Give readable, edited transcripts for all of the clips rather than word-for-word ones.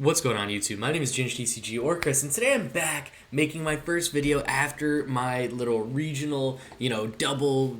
What's going on YouTube? My name is ginj-tcg or Chris, and today I'm back making my first video after my little regional, double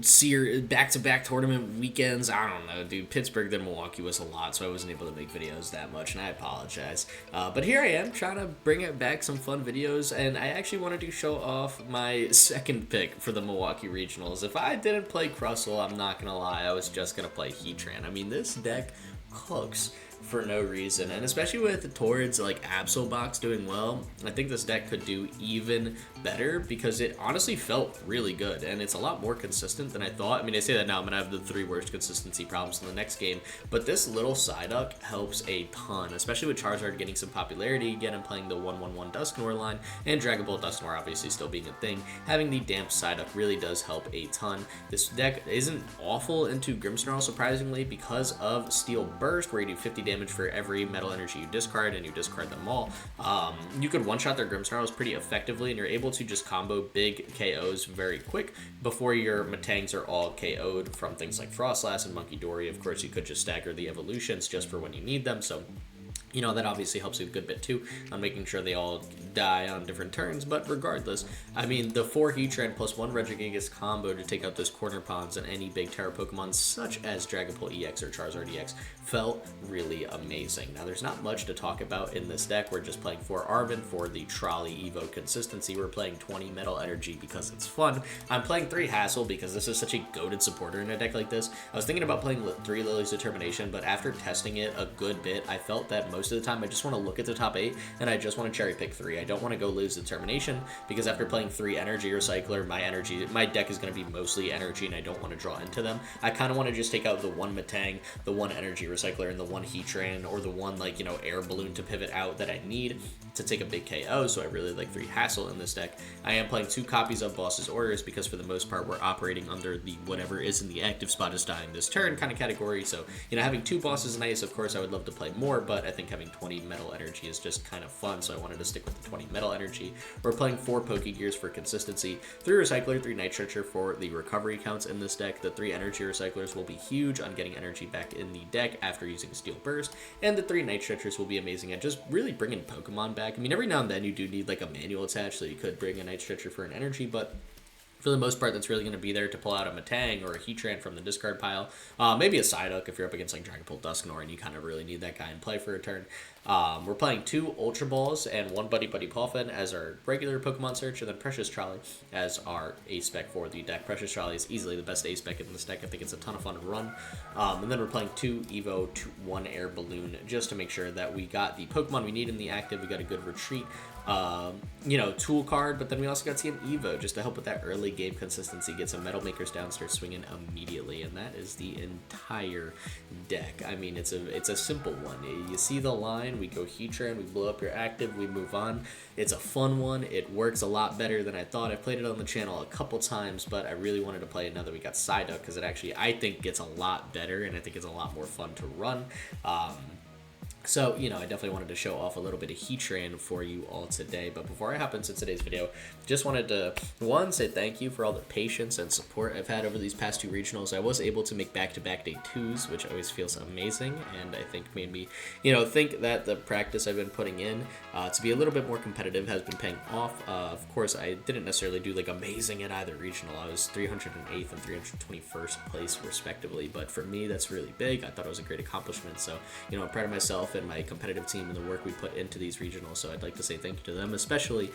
back-to-back tournament weekends. I don't know, dude. Pittsburgh then Milwaukee was a lot, so I wasn't able to make videos that much, and I apologize. But here I am, trying to bring it back some fun videos, and I actually wanted to show off my second pick for the Milwaukee Regionals. If I didn't play Crustle, I'm not gonna lie, I was just gonna play Heatran. I mean, this deck cooks for no reason, and especially with towards like Absolbox doing well, I think this deck could do even better because it honestly felt really good and it's a lot more consistent than I thought. I mean, I say that now, I'm gonna have the 3 worst consistency problems in the next game, but this little Psyduck helps a ton, especially with Charizard getting some popularity again and playing the 1/1/1 Dusknoir line, and Dragon Ball Dusknoir obviously still being a thing. Having the damp Psyduck really does help a ton. This deck isn't awful into Grimmsnarl, surprisingly, because of Steel Burst, where you do 50 damage for every metal energy you discard, and you discard them all. You could one-shot their Grimmsnarls pretty effectively, and you're able to just combo big KOs very quick before your Metangs are all KO'd from things like Frostlass and Monkey Dory. Of course, you could just stagger the evolutions just for when you need them, so that obviously helps you a good bit too on making sure they all die on different turns. But regardless, I mean, the 4 Heatran plus 1 Regigigas combo to take out those corner pawns and any big Terra Pokemon such as Dragapult EX or Charizard EX felt really amazing. Now, there's not much to talk about in this deck. We're just playing 4 Arven for the Trolley Evo consistency. We're playing 20 Metal Energy because it's fun. I'm playing 3 Hassel because this is such a goated supporter in a deck like this. I was thinking about playing 3 Lily's Determination, but after testing it a good bit, I felt that most of the time I just want to look at the top 8 and I just want to cherry pick 3. I don't want to go lose Determination because after playing 3 Energy Recycler, my deck is going to be mostly energy and I don't want to draw into them. I kind of want to just take out the 1 Metang, the 1 Energy Recycler, and the 1 Heatran, or the 1 air balloon to pivot out that I need to take a big KO. So I really like 3 Hassel in this deck. I am playing 2 copies of Boss's Orders because for the most part we're operating under the whatever is in the active spot is dying this turn kind of category. So having 2 bosses is nice. Of course I would love to play more, but I think having 20 metal energy is just kind of fun, so I wanted to stick with the 20 metal energy. We're playing 4 Pokégears for consistency, 3 Recycler, 3 Night Stretcher for the recovery counts in this deck. The 3 Energy Recyclers will be huge on getting energy back in the deck after using Steel Burst, and the 3 Night Stretchers will be amazing at just really bringing Pokemon back. I mean, every now and then you do need like a manual attached, so you could bring a Night Stretcher for an energy, but for the most part, that's really going to be there to pull out a Metang or a Heatran from the discard pile. Maybe a Psyduck if you're up against like Dragapult Dusknoir and you kind of really need that guy in play for a turn. We're playing 2 Ultra Balls and 1 Buddy-Buddy Poffin as our regular Pokemon search, and then Precious Trolley as our ace spec for the deck. Precious Trolley is easily the best ace spec in this deck. I think it's a ton of fun to run. And then we're playing 2 Evo, 1 Air Balloon, just to make sure that we got the Pokemon we need in the active. We got a good retreat, tool card, but then we also got to see an Evo just to help with that early game consistency, get some Metal Makers down, start swinging immediately, and that is the entire deck. I mean, it's a simple one. You see the line, we go Heatran, we blow up your active, we move on. It's a fun one. It works a lot better than I thought. I've played it on the channel a couple times, but I really wanted to play it now that we got Psyduck because it actually, I think, gets a lot better, and I think it's a lot more fun to run. So, I definitely wanted to show off a little bit of Heatran for you all today. But before I hop into today's video, just wanted to, one, say thank you for all the patience and support I've had over these past 2 regionals. I was able to make back-to-back day 2s, which always feels amazing, and I think made me, think that the practice I've been putting in to be a little bit more competitive has been paying off. Of course, I didn't necessarily do, amazing at either regional. I was 308th and 321st place, respectively, but for me, that's really big. I thought it was a great accomplishment, so, I'm proud of myself and my competitive team and the work we put into these regionals, so I'd like to say thank you to them, especially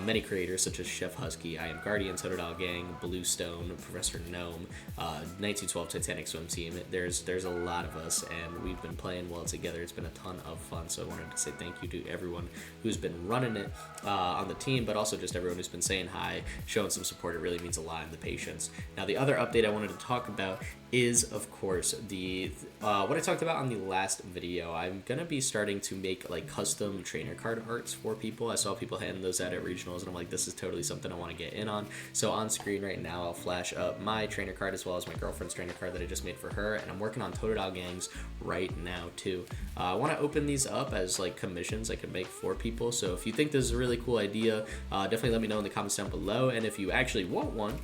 many creators such as Chef Husky, I Am Guardian, Totodile Gang, Bluestone, Professor Gnome, 1912 Titanic Swim Team. There's a lot of us, and we've been playing well together. It's been a ton of fun, so I wanted to say thank you to everyone who's been running it on the team, but also just everyone who's been saying hi, showing some support. It really means a lot, and the patience. Now, the other update I wanted to talk about is, of course, the what I talked about on the last video. I'm gonna be starting to make custom trainer card arts for people. I saw people hand those out at regionals, and I'm like, this is totally something I want to get in on. So on screen right now, I'll flash up my trainer card as well as my girlfriend's trainer card that I just made for her, and I'm working on Totodile Gangs right now too. I want to open these up as commissions I can make for people. So if you think this is a really cool idea, definitely let me know in the comments down below. And if you actually want one,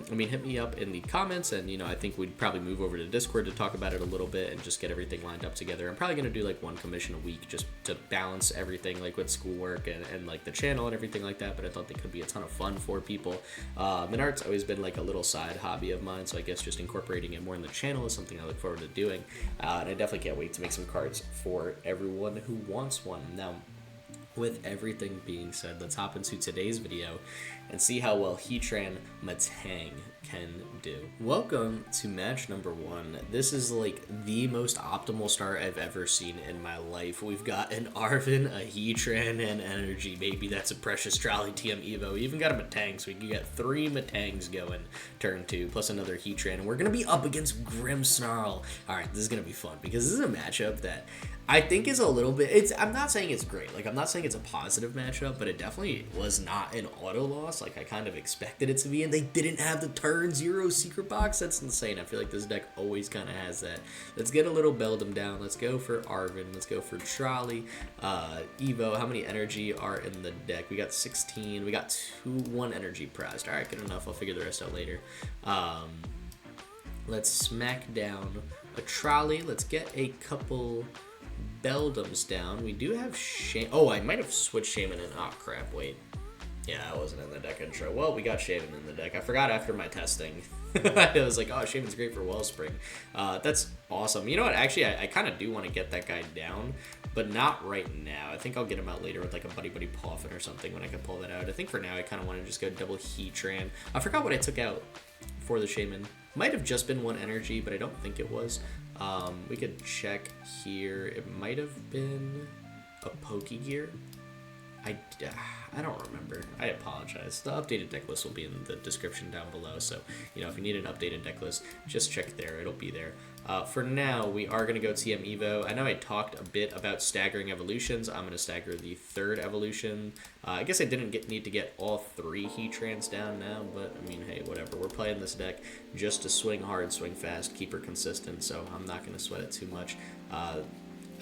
hit me up in the comments, and I think we'd probably move over to Discord to talk about it a little bit and just get everything lined up together. I'm probably going to gonna do like one commission a week just to balance everything, like with schoolwork and like the channel and everything like that. But I thought they could be a ton of fun for people. And art's always been like a little side hobby of mine, so I guess just incorporating it more in the channel is something I look forward to doing. And I definitely can't wait to make some cards for everyone who wants one. Now, with everything being said, let's hop into today's video and see how well Heatran Metang can do. Welcome to match number 1. This is like the most optimal start I've ever seen in my life. We've got an Arven, a Heatran, and Energy. Maybe that's a Precious Trolley TM Evo. We even got a Metang, so we can get 3 Metangs going turn 2, plus another Heatran. And we're going to be up against Grimmsnarl. Alright, this is going to be fun, because this is a matchup that I think is a little bit, I'm not saying it's great, like I'm not saying it's a positive matchup, but it definitely was not an auto loss like I kind of expected it to be, and they didn't have the turn 0 secret box. That's insane. I feel like this deck always kind of has that. Let's get a little Beldum down. Let's go for Arven. Let's go for Trolley. Evo, how many energy are in the deck? We got 16. We got 1 energy prized. Alright, good enough. I'll figure the rest out later. Let's smack down a Trolley. Let's get a couple Beldums down. We do have oh, I might have switched Shaymin in. Oh crap, wait. Yeah, I wasn't in the deck intro. Well, we got Shaymin in the deck. I forgot after my testing. I was like, oh, Shaymin's great for Wellspring. That's awesome. You know what? Actually, I kind of do want to get that guy down, but not right now. I think I'll get him out later with like a Buddy-Buddy Poffin or something when I can pull that out. I think for now, I kind of want to just go double Heatran. I forgot what I took out for the Shaymin. Might have just been 1 energy, but I don't think it was. We could check here. It might have been a Pokégear. I don't remember. I apologize. The updated deck list will be in the description down below, so you know, if you need an updated deck list, just check there. It'll be there. For now, we are going to go TM Evo. I know I talked a bit about staggering evolutions. I'm going to stagger the 3rd evolution. I guess I didn't need to get all 3 Heatrans down now, but I mean, hey, whatever. We're playing this deck just to swing hard, swing fast, keep her consistent, so I'm not going to sweat it too much.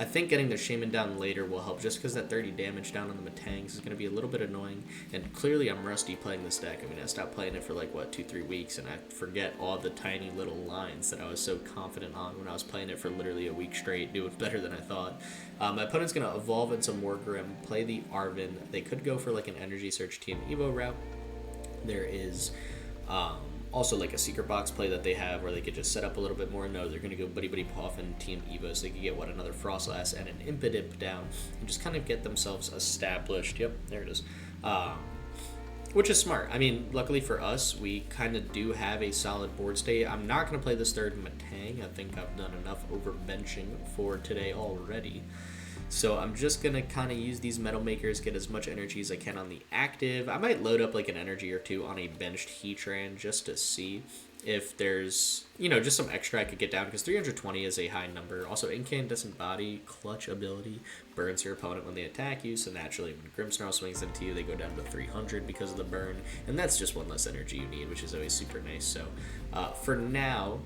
I think getting the Shaymin down later will help, just because that 30 damage down on the Metangs is going to be a little bit annoying, and clearly I'm rusty playing this deck. I mean, I stopped playing it for like, what, 2-3 weeks, and I forget all the tiny little lines that I was so confident on when I was playing it for literally a week straight, doing better than I thought. My opponent's going to evolve into more Grim, play the Arven. They could go for like an Energy Search Team Evo route. There is also like a secret box play that they have where they could just set up a little bit more. No, they're going to go Buddy-Buddy Poffin Team Evo, so they could get, what, another Frostlass and an Impidimp down and just kind of get themselves established. Yep, there it is. Which is smart. I mean, luckily for us, we kind of do have a solid board state. I'm not going to play this 3rd Metang. I think I've done enough overbenching for today already. So I'm just going to kind of use these Metal Makers, get as much energy as I can on the active. I might load up like an energy or 2 on a benched Heatran just to see if there's, you know, just some extra I could get down, because 320 is a high number. Also, Incandescent Body, Clutch ability, burns your opponent when they attack you, so naturally when Grimmsnarl swings into you, they go down to 300 because of the burn, and that's just 1 less energy you need, which is always super nice. So for now,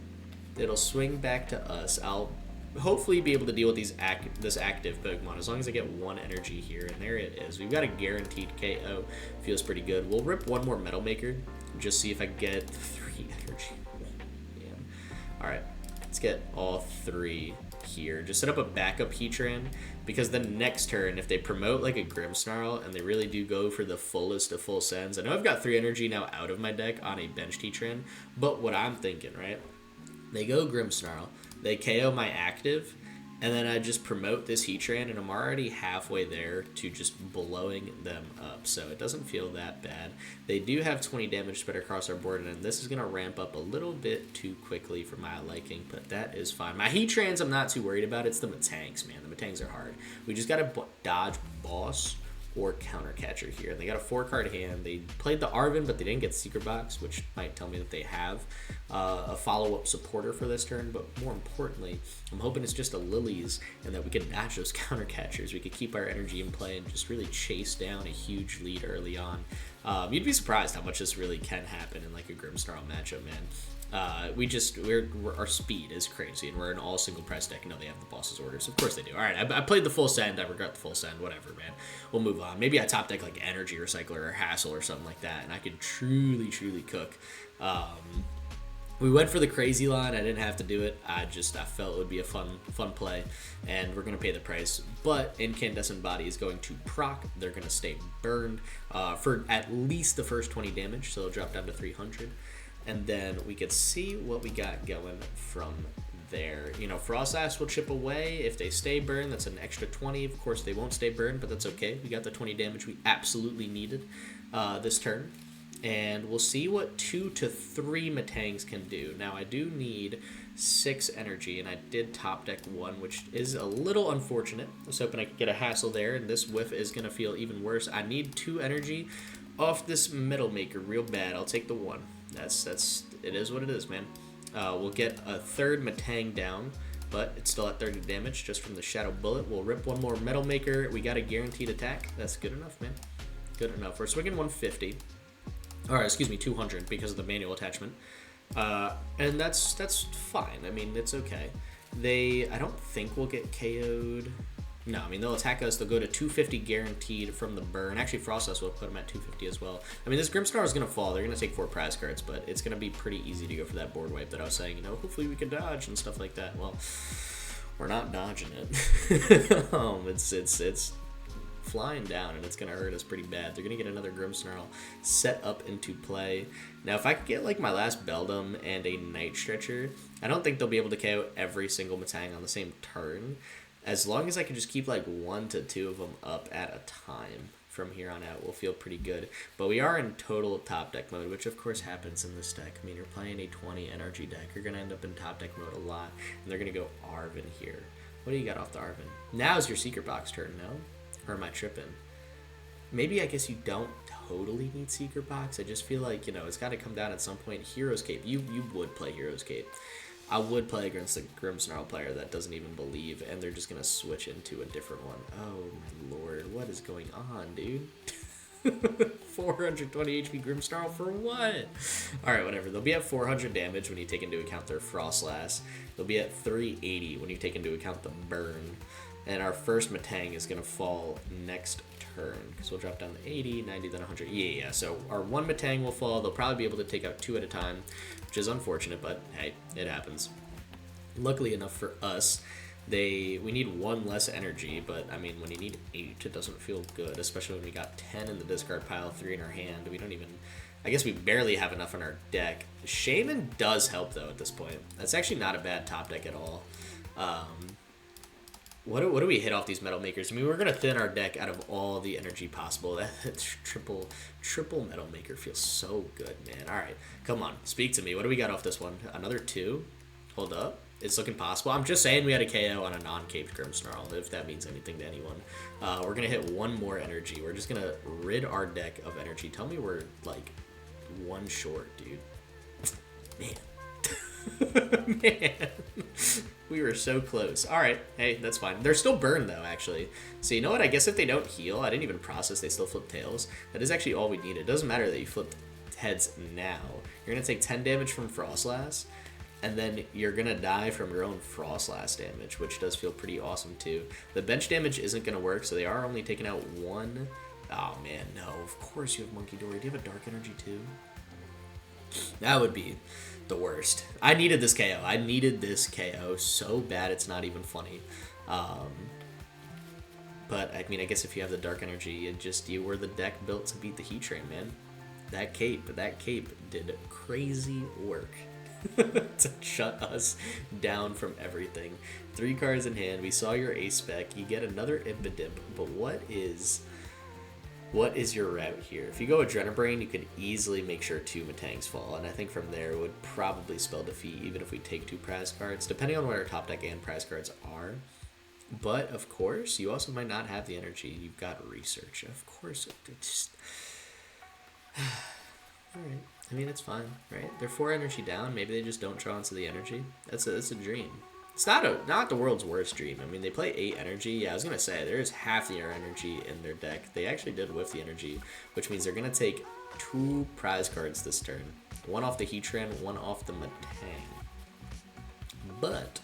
it'll swing back to us. I'll hopefully be able to deal with this active Pokemon as long as I get 1 energy here, and there it is. We've got a guaranteed KO. Feels pretty good. We'll rip 1 more Metal Maker, just see if I get 3 energy. Damn. Alright, let's get all 3 here. Just set up a backup Heatran, because the next turn, if they promote like a Grimmsnarl and they really do go for the fullest of full sends, I know I've got 3 energy now out of my deck on a benched Heatran, but what I'm thinking, right? They go Grimmsnarl, they KO my active, and then I just promote this Heatran, and I'm already halfway there to just blowing them up. So it doesn't feel that bad. They do have 20 damage spread across our board, and this is going to ramp up a little bit too quickly for my liking, but that is fine. My Heatrans I'm not too worried about. It's the Metangs, man. The Metangs are hard. We just got to dodge Boss or Counter Catcher here. They got a 4-card hand. They played the Arven, but they didn't get Secret Box, which might tell me that they have a follow-up supporter for this turn. But more importantly, I'm hoping it's just a Lilies and that we can dodge those Counter Catchers. We could keep our energy in play and just really chase down a huge lead early on. You'd be surprised how much this really can happen in like a Grimmsnarl matchup, man. Our speed is crazy, and we're an all single press deck. No, they have the boss's orders. Of course they do. All right, I played the full send. I regret the full send. Whatever, man. We'll move on. Maybe I top deck like Energy Recycler or Hassel or something like that, and I could truly, truly cook. We went for the crazy line. I didn't have to do it. I felt it would be a fun play, and we're gonna pay the price. But Incandescent Body is going to proc. They're gonna stay burned for at least the first 20 damage, so they'll drop down to 300, and then we could see what we got going from there. You know, Frostlass will chip away if they stay burned. That's an extra 20. Of course, they won't stay burned, but that's okay. We got the 20 damage we absolutely needed this turn. And we'll see what 2 to 3 Metangs can do. Now, I do need 6 energy, and I did top deck 1, which is a little unfortunate. I was hoping I could get a Hassel there, and this whiff is going to feel even worse. I need 2 energy off this Metal Maker real bad. I'll take the 1. It is what it is, man. We'll get a 3rd Metang down, but it's still at 30 damage just from the Shadow Bullet. We'll rip 1 more Metal Maker. We got a guaranteed attack. That's good enough, man. Good enough. We're swinging 150. Or excuse me, 200 because of the manual attachment, and that's fine. I mean, it's okay. I don't think we'll get KO'd. No, I mean, they'll attack us. They'll go to 250 guaranteed from the burn. Actually, Frostlass will put them at 250 as well. I mean, this Grimmsnarl is going to fall. They're going to take 4 prize cards, but it's going to be pretty easy to go for that board wipe that I was saying. You know, hopefully we can dodge and stuff like that. Well, we're not dodging it. It's flying down, and it's going to hurt us pretty bad. They're going to get another Grimmsnarl set up into play. Now, if I could get, like, my last Beldum and a Night Stretcher, I don't think they'll be able to KO every single Metang on the same turn. As long as I can just keep, like, 1 to 2 of them up at a time from here on out, we'll feel pretty good. But we are in total top deck mode, which, of course, happens in this deck. I mean, you're playing a 20 energy deck. You're going to end up in top deck mode a lot, and they're going to go Arven here. What do you got off the Arven? Now's your Secret Box turn, no? Or am I tripping? Maybe I guess you don't totally need Secret Box. I just feel like, you know, it's got to come down at some point. Hero's Cape. You would play Hero's Cape. I would play against a Grimmsnarl player that doesn't even believe, and they're just going to switch into a different one. Oh, my lord. What is going on, dude? 420 HP Grimmsnarl for what? Alright, whatever. They'll be at 400 damage when you take into account their Frostlass. They'll be at 380 when you take into account the burn. And our first Metang is going to fall next turn. Because we'll drop down to 80, 90, then 100. Yeah. So our 1 Metang will fall. They'll probably be able to take out 2 at a time, which is unfortunate, but hey, it happens. Luckily enough for us, we need 1 less energy, but I mean, when you need 8, it doesn't feel good, especially when we got 10 in the discard pile, 3 in our hand. We don't even... I guess we barely have enough in our deck. Shaymin does help, though, at this point. That's actually not a bad top deck at all. What do we hit off these Metal Makers? I mean, we're going to thin our deck out of all the energy possible. That triple Metal Maker feels so good, man. All right, come on. Speak to me. What do we got off this one? Another 2? Hold up. It's looking possible. I'm just saying we had a KO on a non-caped Grimmsnarl, if that means anything to anyone. We're going to hit 1 more energy. We're just going to rid our deck of energy. Tell me we're, like, 1 short, dude. Man. Man. We were so close. Alright, hey, that's fine. They're still burned, though, actually. So you know what? I guess if they don't heal, I didn't even process they still flip tails. That is actually all we need. It doesn't matter that you flip heads now. You're going to take 10 damage from Frostlass, and then you're going to die from your own Frostlass damage, which does feel pretty awesome, too. The bench damage isn't going to work, so they are only taking out 1. Oh, man, no. Of course you have Monkey Dory. Do you have a Dark Energy, too? That would be the worst. I needed this KO. I needed this KO so bad it's not even funny. But I mean, I guess if you have the Dark Energy, you were the deck built to beat the Heatran, man. That cape did crazy work to shut us down from everything. 3 cards in hand. We saw your ace spec. You get another Impidimp, but what is your route here? If you go Adrenabrain, you could easily make sure 2 Metangs fall, and I think from there it would probably spell defeat even if we take 2 prize cards, depending on what our top deck and prize cards are. But, of course, you also might not have the energy. You've got Research. Of course, it's just... Alright. I mean, it's fine, right? They're 4 energy down. Maybe they just don't draw into the energy. That's a dream. It's not the world's worst dream. I mean, they play 8 energy. Yeah, I was going to say, there's half the energy in their deck. They actually did whiff the energy, which means they're going to take 2 prize cards this turn. 1 off the Heatran, 1 off the Metang. But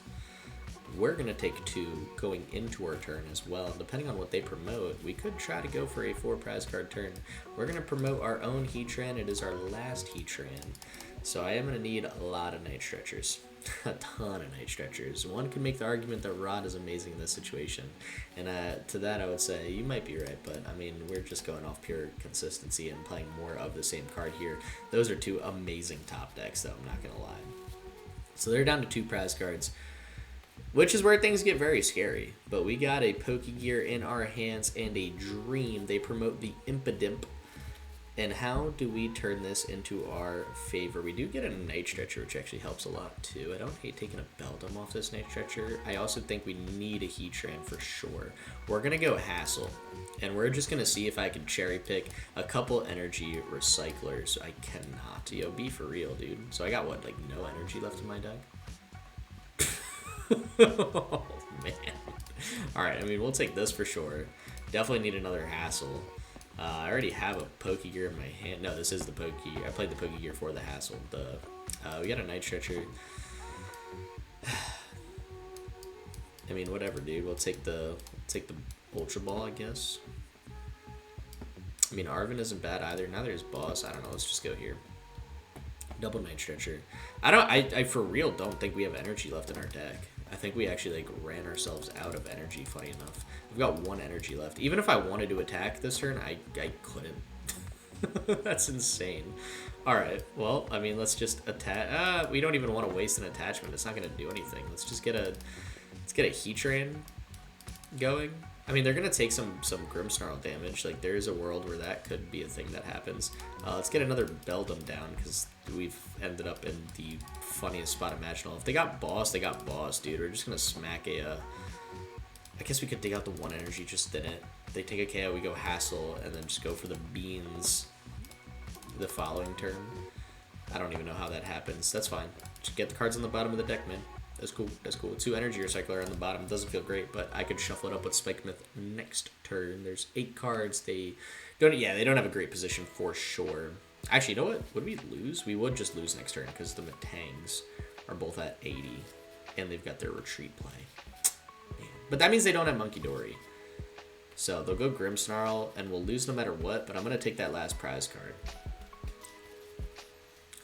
we're going to take 2 going into our turn as well. And depending on what they promote, we could try to go for a 4 prize card turn. We're going to promote our own Heatran. It is our last Heatran. So I am going to need a lot of Night Stretchers. A ton of Night Stretchers. One could make the argument that Rod is amazing in this situation. And to that I would say, you might be right, but I mean, we're just going off pure consistency and playing more of the same card here. Those are 2 amazing top decks, though, I'm not going to lie. So they're down to 2 prize cards, which is where things get very scary. But we got a Pokégear in our hands and a Dream. They promote the Impidimp. And how do we turn this into our favor? We do get a Night Stretcher, which actually helps a lot too. I don't hate taking a Beldum off this Night Stretcher. I also think we need a Heatran for sure. We're going to go Hassel. And we're just going to see if I can cherry pick a couple Energy Recyclers. I cannot. Yo, be for real, dude. So I got, what, like no energy left in my deck? Oh, man. Alright, I mean, we'll take this for sure. Definitely need another Hassel. I already have a Pokégear in my hand. No, this is the Pokégear. I played the Pokégear for the Hassel. We got a Night Stretcher. I mean, whatever, dude. We'll take the Ultra Ball, I guess. I mean, Arven isn't bad either. Neither is Boss. I don't know. Let's just go here. Double Night Stretcher. I for real don't think we have energy left in our deck. I think we actually like ran ourselves out of energy, funny enough. We've got 1 energy left. Even if I wanted to attack this turn, I couldn't. That's insane. Alright, well, I mean, let's just attack. We don't even want to waste an attachment. It's not going to do anything. Let's just get a Heatran going. I mean, they're going to take some Grimmsnarl damage. Like, there is a world where that could be a thing that happens. Let's get another Beldum down, because we've ended up in the funniest spot imaginable. If they got Boss, they got Boss, dude. We're just going to smack a... I guess we could dig out the 1 energy, just didn't. They take a KO, we go Hassel, and then just go for the Beans the following turn. I don't even know how that happens. That's fine. Just get the cards on the bottom of the deck, man. That's cool. That's cool. 2 Energy Recycler on the bottom. Doesn't feel great, but I could shuffle it up with Spike Myth next turn. There's 8 cards. They don't have a great position for sure. Actually, you know what? Would we lose? We would just lose next turn because the Metangs are both at 80, and they've got their retreat play. Man. But that means they don't have Monkey Dory. So they'll go Grimmsnarl, and we'll lose no matter what, but I'm going to take that last prize card.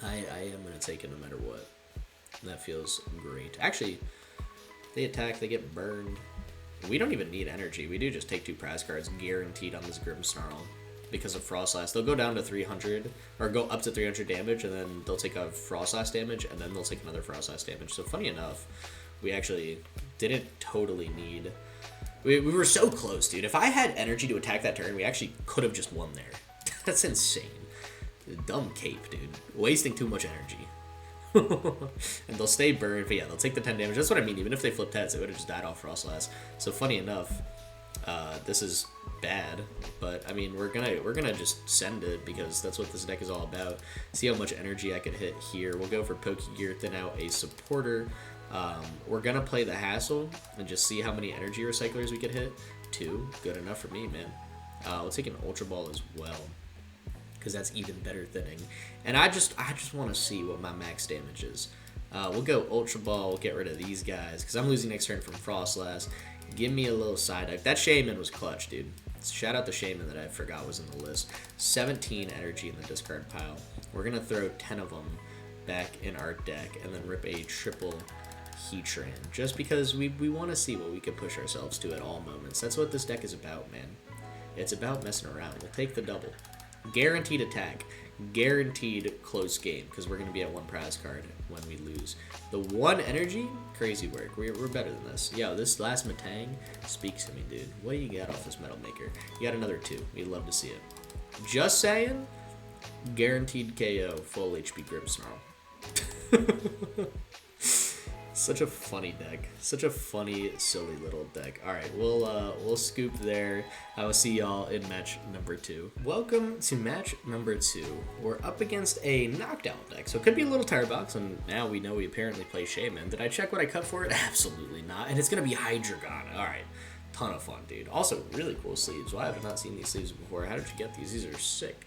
I am going to take it no matter what. And that feels great. Actually, they attack, they get burned. We don't even need energy. We do just take 2 prize cards guaranteed on this Grimmsnarl because of Frostlass. They'll go down to 300, or go up to 300 damage, and then they'll take a Frostlass damage, and then they'll take another Frostlass damage. So funny enough, we actually didn't totally need... We were so close, dude. If I had energy to attack that turn, we actually could have just won there. That's insane. Dumb cape, dude. Wasting too much energy. And they'll stay burned, but yeah, they'll take the 10 damage. That's what I mean. Even if they flipped heads, they would have just died off Frostlass. So funny enough, this is bad, but I mean, we're gonna just send it because that's what this deck is all about. See how much energy I could hit here. We'll go for Pokégear, thin out a supporter. We're gonna play the Hassel and just see how many energy recyclers we could hit. 2, good enough for me, man. We'll take an Ultra Ball as well, because that's even better thinning. And I just want to see what my max damage is. We'll go Ultra Ball, we'll get rid of these guys, because I'm losing next turn from Frostlass. Give me a little Psyduck. That Shaymin was clutch, dude. Shout out the Shaymin that I forgot was in the list. 17 energy in the discard pile. We're going to throw 10 of them back in our deck, and then rip a triple Heatran, just because we want to see what we can push ourselves to at all moments. That's what this deck is about, man. It's about messing around. We'll take the double. Guaranteed attack. Guaranteed close game, because we're going to be at 1 prize card when we lose. The 1 energy, crazy work. We're better than this. Yo, this last Metang speaks to me, dude. What do you got off this Metal Maker? You got another 2. We'd love to see it. Just saying, guaranteed KO, full HP Grimmsnarl. Such a funny deck. Such a funny, silly little deck. Alright, we'll scoop there. I will see y'all in match number 2. Welcome to match number 2. We're up against a knockdown deck, so it could be a little Tirebox, and now we know we apparently play Shaymin. Did I check what I cut for it? Absolutely not. And it's going to be Hydreigon. Alright, ton of fun, dude. Also, really cool sleeves. Well, I have not seen these sleeves before. How did you get these? These are sick.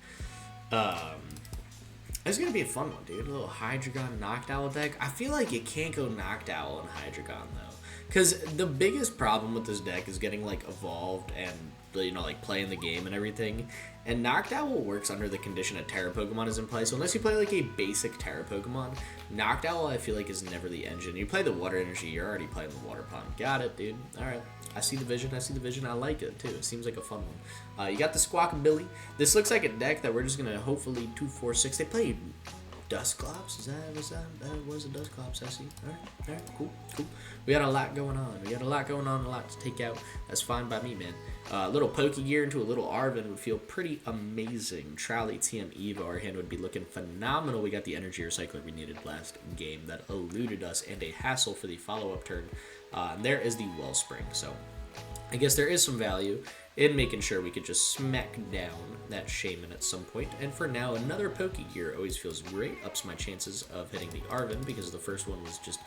It's going to be a fun one, dude. A little Hydreigon Knockdown deck. I feel like you can't go Knockdown on Hydreigon, though. Because the biggest problem with this deck is getting, like, evolved and, you know, like, playing the game and everything. And Noctowl works under the condition a Terra Pokemon is in play. So unless you play, like, a basic Terra Pokemon, Noctowl, I feel like, is never the engine. You play the Water Energy, you're already playing the Water Pond. Got it, dude. Alright. I see the vision. I see the vision. I like it, too. It seems like a fun one. You got the Squawkabilly. This looks like a deck that we're just going to hopefully 2-4-6. They play Dusclops? That was a Dusclops, I see. Alright, cool. We got a lot going on. A lot to take out. That's fine by me, man. A little Pokégear into a little Arven would feel pretty amazing. Trolley TM Evo, our hand would be looking phenomenal. We got the Energy Recycler we needed last game that eluded us, and a Hassel for the follow-up turn. And there is the Wellspring, so I guess there is some value in making sure we could just smack down that Shaymin at some point. And for now, another Pokégear always feels great. Ups my chances of hitting the Arven because the first one was just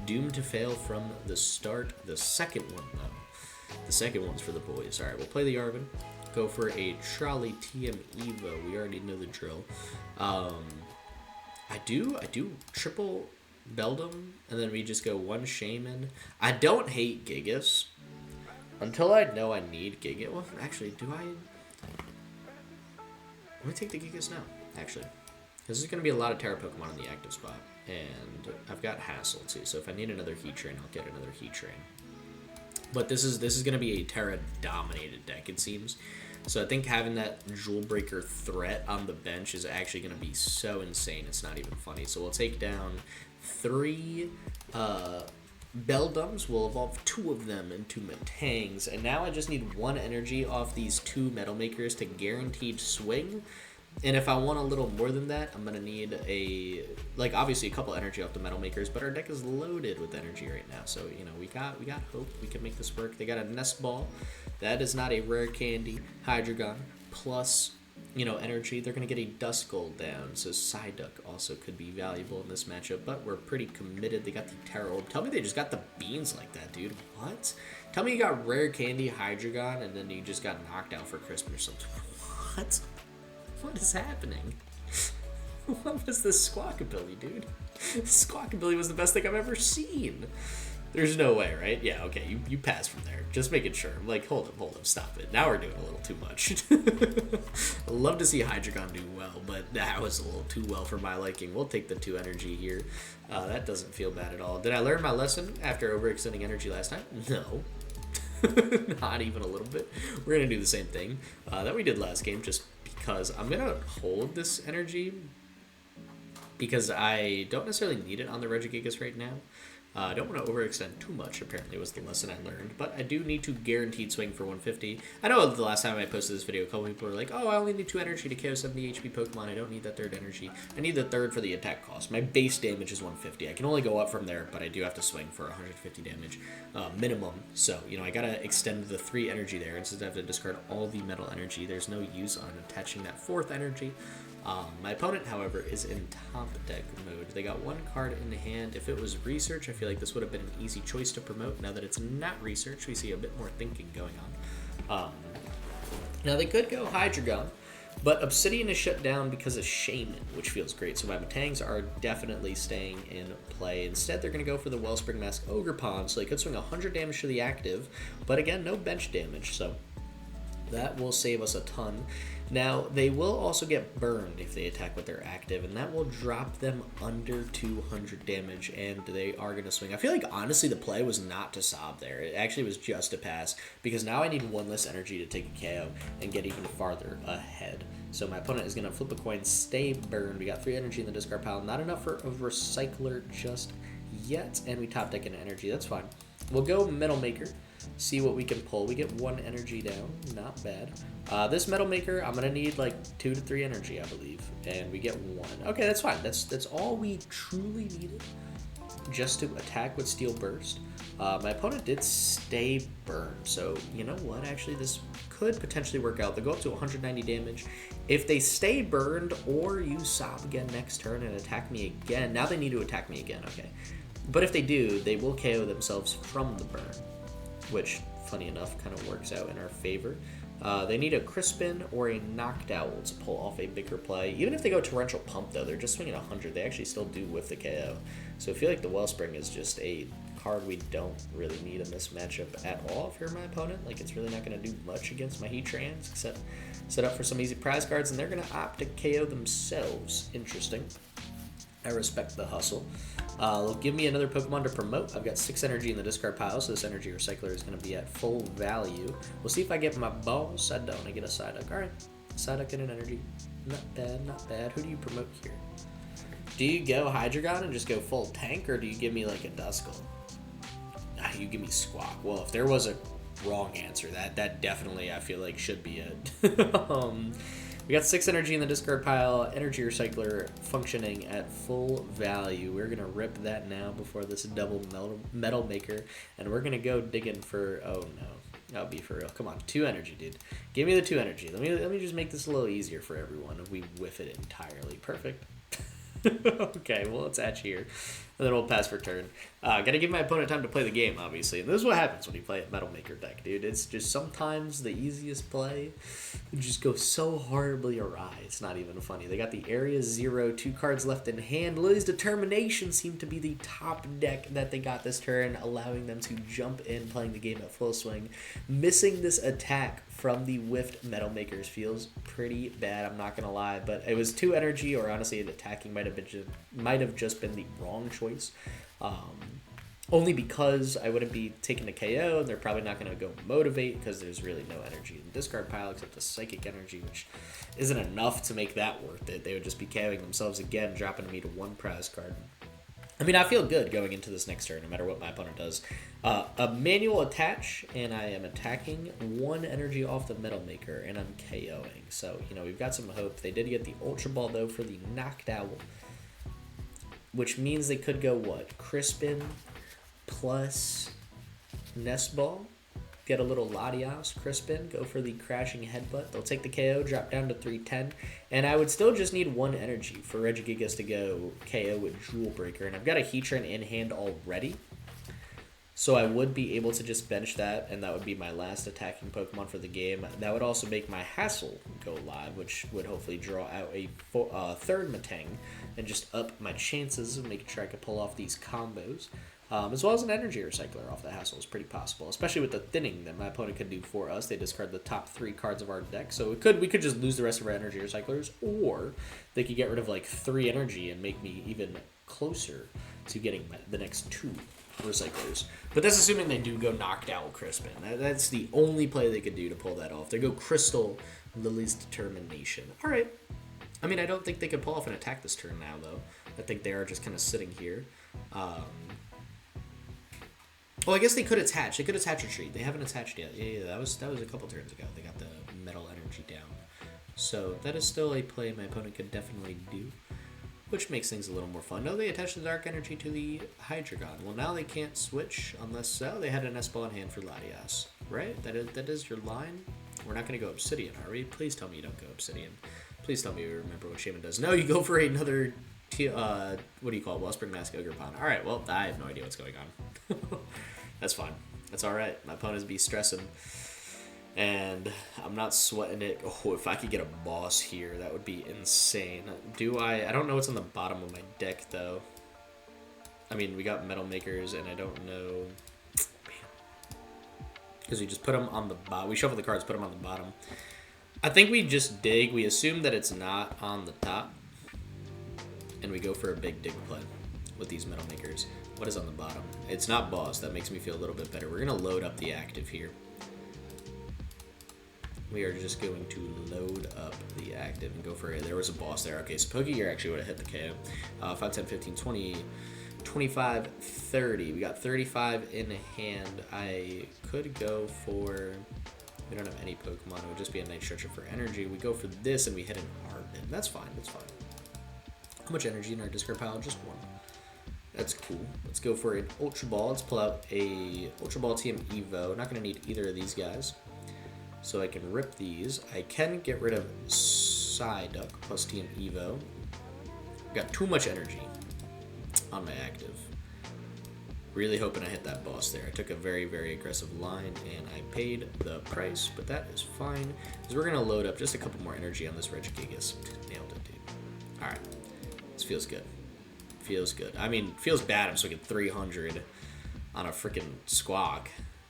doomed to fail from the start. The second one, though. The second one's for the boys. Alright, we'll play the Arven. Go for a Trolley TM Evo. We already know the drill. I do triple Beldum, and then we just go one Shaymin. I don't hate Gigas. Until I know I need Giga. Well, actually, do I? Let me take the Gigas now, actually. This is going to be a lot of Terra Pokemon in the active spot. And I've got Hassel, too. So if I need another Heatran, I'll get another Heatran. But this is going to be a Terra-dominated deck, it seems. So I think having that Jewel Breaker threat on the bench is actually going to be so insane, it's not even funny. So we'll take down 3... Beldums. Will evolve 2 of them into Metangs, and now I just need 1 energy off these 2 Metal Makers to guaranteed swing. And if I want a little more than that, I'm gonna need obviously a couple energy off the Metal Makers, but our deck is loaded with energy right now, so you know we got hope we can make this work. They got a Nest Ball, that is not a rare candy. Hydreigon plus, you know, energy. They're going to get a Duskull down, so Psyduck also could be valuable in this matchup, but we're pretty committed. They got the Terra Orb. Tell me they just got the beans like that, dude. What? Tell me you got rare candy, Hydreigon, and then you just got knocked out for Christmas or something. What? What is happening? What was this Squawkabilly, dude? Squawkabilly was the best thing I've ever seen. There's no way, right? Yeah, okay, you pass from there. Just making sure. I'm like, hold up, stop it. Now we're doing a little too much. I'd love to see Hydreigon do well, but that was a little too well for my liking. We'll take the 2 energy here. That doesn't feel bad at all. Did I learn my lesson after overextending energy last time? No. Not even a little bit. We're going to do the same thing that we did last game, just because I'm going to hold this energy because I don't necessarily need it on the Regigigas right now. I don't want to overextend too much, apparently was the lesson I learned, but I do need to guaranteed swing for 150. I know the last time I posted this video, a couple people were like, oh, I only need 2 energy to KO 70 HP Pokemon, I don't need that 3rd energy. I need the 3rd for the attack cost. My base damage is 150. I can only go up from there, but I do have to swing for 150 damage minimum. So, you know, I gotta extend the 3 energy there, and since I have to discard all the metal energy, there's no use on attaching that 4th energy. My opponent, however, is in top deck mode. They got 1 card in the hand. If it was research, I feel like this would have been an easy choice to promote. Now that it's not research, we see a bit more thinking going on. Now they could go Hydreigon, but Obsidian is shut down because of Shaymin, which feels great. So my Metangs are definitely staying in play. Instead, they're going to go for the Wellspring Mask Ogerpon, so they could swing 100 damage to the active, but again, no bench damage, so that will save us a ton. Now, they will also get burned if they attack with their active, and that will drop them under 200 damage, and they are going to swing. I feel like, honestly, the play was not to sob there. It actually was just a pass, because now I need 1 less energy to take a KO and get even farther ahead. So my opponent is going to flip a coin, stay burned. We got 3 energy in the discard pile. Not enough for a Recycler just yet, and we top deck an energy. That's fine. We'll go Metal Maker, see what we can pull. We get 1 energy down, not bad. This Metal Maker, I'm gonna need like 2 to 3 energy, I believe, and we get 1. Okay, that's fine. That's all we truly needed just to attack with Steel Burst. My opponent did stay burned, so you know what? Actually, this could potentially work out. They go up to 190 damage. If they stay burned or use Sob again next turn and attack me again, now they need to attack me again. Okay. But if they do, they will KO themselves from the burn, which, funny enough, kind of works out in our favor. They need a Crispin or a Noctowl to pull off a bigger play. Even if they go Torrential Pump, though, they're just swinging 100. They actually still do whiff the KO. So I feel like the Wellspring is just a card we don't really need in this matchup at all if you're my opponent. Like, it's really not going to do much against my Heatrans except set up for some easy prize cards, and they're going to opt to KO themselves. Interesting. I respect the hustle. They'll give me another Pokemon to promote. I've got 6 energy in the discard pile, so this Energy Recycler is going to be at full value. We'll see if I get my boss. I don't. I get a Psyduck. Alright. Psyduck and an energy. Not bad, not bad. Who do you promote here? Do you go Hydreigon and just go full tank, or do you give me like a Duskull? You give me Squawk. Well, if there was a wrong answer, that definitely I feel like should be it. We got 6 energy in the discard pile, Energy Recycler functioning at full value. We're going to rip that now before this double metal maker, and we're going to go digging for, oh no, I'll be for real. Come on, 2 energy, dude. Give me the 2 energy. Let me just make this a little easier for everyone if we whiff it entirely. Perfect. Okay, well, let's hatch here. And then we'll pass for turn. Gotta give my opponent time to play the game, obviously. And this is what happens when you play a Metal Maker deck, dude. It's just sometimes the easiest play just goes so horribly awry. It's not even funny. They got the Area 0, 2 cards left in hand. Lily's Determination seemed to be the top deck that they got this turn, allowing them to jump in, playing the game at full swing. Missing this attack from the whiffed Metal Makers feels pretty bad, I'm not gonna lie, but it was 2 energy, or honestly attacking might have just been the wrong choice. Only because I wouldn't be taking a KO, and they're probably not gonna go Motivate because there's really no energy in the discard pile except the Psychic Energy, which isn't enough to make that worth it. They would just be KOing themselves again, dropping me to 1 prize card. I mean, I feel good going into this next turn, no matter what my opponent does. A manual attach, and I am attacking 1 energy off the Metal Maker, and I'm KOing. So, you know, we've got some hope. They did get the Ultra Ball, though, for the Knocked Owl, which means they could go, what? Crispin plus Nest Ball. Get a little Latias, Crispin, go for the Crashing Headbutt. They'll take the KO, drop down to 310, and I would still just need 1 energy for Regigigas to go KO with Jewel Breaker, and I've got a Heatran in hand already, so I would be able to just bench that, and that would be my last attacking Pokemon for the game. That would also make my Hassel go live, which would hopefully draw out a 3rd Metang, and just up my chances of making sure I could pull off these combos. As well as an Energy Recycler off the Hassel is pretty possible, especially with the thinning that my opponent could do for us. They discard the top 3 cards of our deck, so we could just lose the rest of our Energy Recyclers, or they could get rid of like 3 energy and make me even closer to getting the next 2 Recyclers. But that's assuming they do go Knocked Out Crispin. That's the only play they could do to pull that off. They go Crystal, Lily's Determination. All right. I mean, I don't think they could pull off an attack this turn now, though. I think they are just kind of sitting here. Well, I guess they could attach. They could attach Retreat. They haven't attached yet. Yeah, that was a couple turns ago. They got the Metal Energy down. So that is still a play my opponent could definitely do, which makes things a little more fun. No, they attached the Dark Energy to the Hydreigon. Well, now they can't switch unless they had an S-Ball in hand for Latias, right? That is your line. We're not going to go Obsidian, are we? Please tell me you don't go Obsidian. Please tell me you remember what Shaymin does. No, you go for another, what do you call it? Wellspring Mask Ogerpon. All right, well, I have no idea what's going on. That's fine. That's all right. My opponents be stressing, and I'm not sweating it. Oh, if I could get a boss here, that would be insane. I don't know what's on the bottom of my deck, though. I mean, we got Metal Makers, and I don't know. Because we just put them on the bottom. We shuffle the cards, put them on the bottom. I think we just dig. We assume that it's not on the top, and we go for a big dig play with these Metal Makers. What is on the bottom? It's not boss. That makes me feel a little bit better. We're going to load up the active here. We are just going to load up the active and go for it. There was a boss there. Okay, so Pokégear actually would have hit the KO. 5, 10, 15, 20, 25, 30. We got 35 in hand. I could go for... We don't have any Pokemon. It would just be a Night Stretcher for energy. We go for this and we hit an Arven. That's fine. That's fine. How much energy in our discard pile? Just 1. That's cool. Let's go for an Ultra Ball. Let's pull out a Ultra Ball TM Evo. Not going to need either of these guys, so I can rip these. I can get rid of Psyduck plus TM Evo. Got too much energy on my active. Really hoping I hit that boss there. I took a very, very aggressive line, and I paid the price, but that is fine, because we're going to load up just a couple more energy on this Regigigas. Nailed it, dude. Alright. This feels good. Feels good. I mean, feels bad I'm swinging 300 on a freaking Squawk.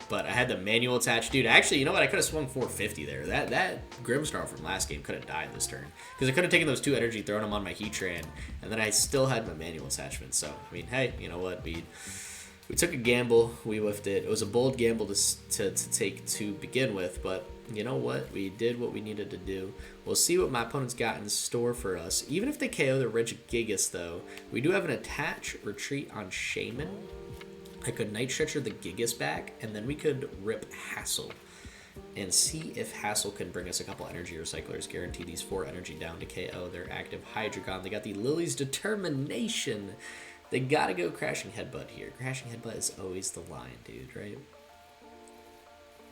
But I had the manual attached. Dude, actually, you know what? I could have swung 450 there. That Grimmsnarl from last game could have died this turn. Because I could have taken those 2 energy, thrown them on my Heatran, and then I still had my manual attachment. So, I mean, hey, you know what? We took a gamble. We whiffed it. It was a bold gamble to take to begin with, but you know what? We did what we needed to do. We'll see what my opponent's got in store for us. Even if they KO the Regigigas, though, we do have an attach retreat on Shaymin. I could Night Stretcher the Gigas back, and then we could rip Hassel and see if Hassel can bring us a couple Energy Recyclers, guarantee these 4 energy down to KO their active Hydreigon. They got the Lily's Determination. They gotta go Crashing Headbutt here. Crashing Headbutt is always the line, dude, right?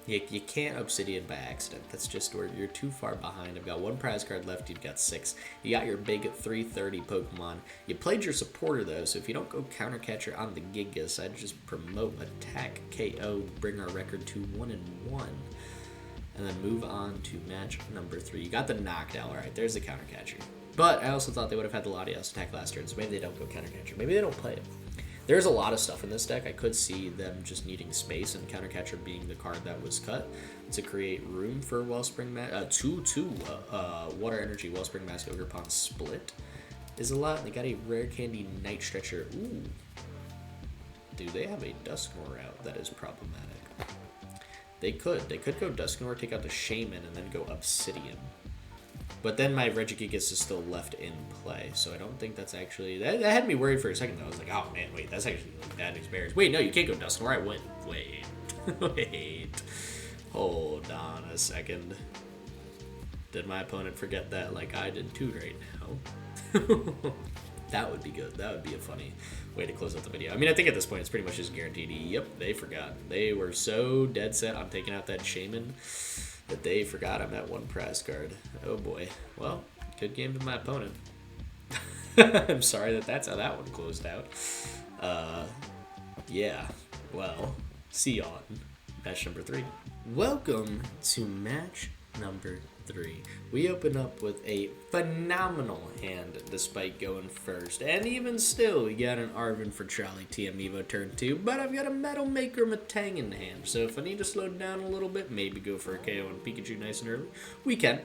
You can't Obsidian by accident. That's just where you're too far behind. I've got 1 prize card left. You've got 6. You got your big 330 Pokemon. You played your supporter, though, so if you don't go Counter Catcher on the Gigas, I'd just promote, attack, KO, bring our record to 1-1. And then move on to match number 3. You got the knockdown. All right, there's the Counter Catcher. But I also thought they would have had the Latios attack last turn, so maybe they don't go Counter Catcher. Maybe they don't play it. There's a lot of stuff in this deck. I could see them just needing space, and Counter Catcher being the card that was cut to create room for Wellspring Water Energy Wellspring Mask Ogerpon split is a lot. They got a Rare Candy Night Stretcher. Ooh. Dude, they have a Dusknoir out that is problematic. They could go Dusknoir, take out the Shaymin, and then go Obsidian. But then my Regigigas is still left in play, so I don't think that's actually... That had me worried for a second, though. I was like, oh, man, wait, that's actually like bad news bears. Wait, no, you can't go Dusknoir. I went... Wait. Wait. Hold on a second. Did my opponent forget that like I did too right now? That would be good. That would be a funny way to close out the video. I mean, I think at this point it's pretty much just guaranteed. Yep, they forgot. They were so dead set on taking out that Shaymin that they forgot I'm at 1 prize card. Oh boy. Well, good game to my opponent. I'm sorry that's how that one closed out. Yeah. Well, see you on match number 3. Welcome to match number 3. We open up with a phenomenal hand despite going first, and even still we got an Arven for Trolley TM Evo turn 2, but I've got a Metal Maker Metang in hand, so if I need to slow down a little bit, maybe go for a KO and Pikachu nice and early, we can.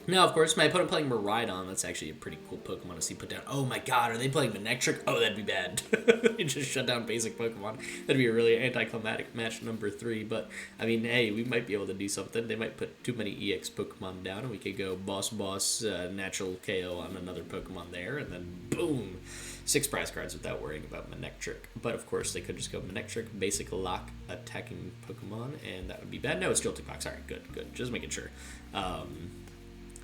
Now, of course, my opponent playing Miraidon. That's actually a pretty cool Pokemon to see put down. Oh my god, are they playing Manectric? Oh, that'd be bad. You just shut down basic Pokemon. That'd be a really anticlimactic match number 3. But, I mean, hey, we might be able to do something. They might put too many EX Pokemon down, and we could go Boss, natural KO on another Pokemon there, and then boom! 6 prize cards without worrying about Manectric. But, of course, they could just go Manectric, basic lock, attacking Pokemon, and that would be bad. No, it's Jolting Box. Alright, good. Just making sure.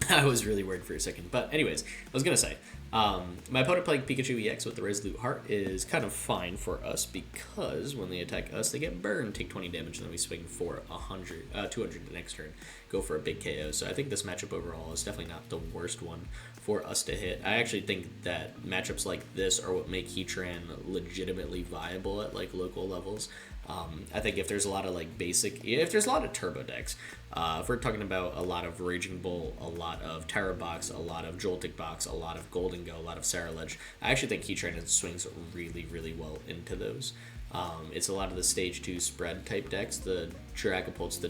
I was really worried for a second. But anyways, I was going to say, my opponent playing Pikachu EX with the Resolute Heart is kind of fine for us because when they attack us, they get burned, take 20 damage, and then we swing for 200 the next turn, go for a big KO. So I think this matchup overall is definitely not the worst one for us to hit. I actually think that matchups like this are what make Heatran legitimately viable at like local levels. I think if there's a lot of like if there's a lot of turbo decks, if we're talking about a lot of Raging Bull, a lot of Terra Box, a lot of Jolting Box, a lot of Golden Go, a lot of Saralege, I actually think Heatran swings really, really well into those. It's a lot of the stage 2 spread type decks, the Dragapults, the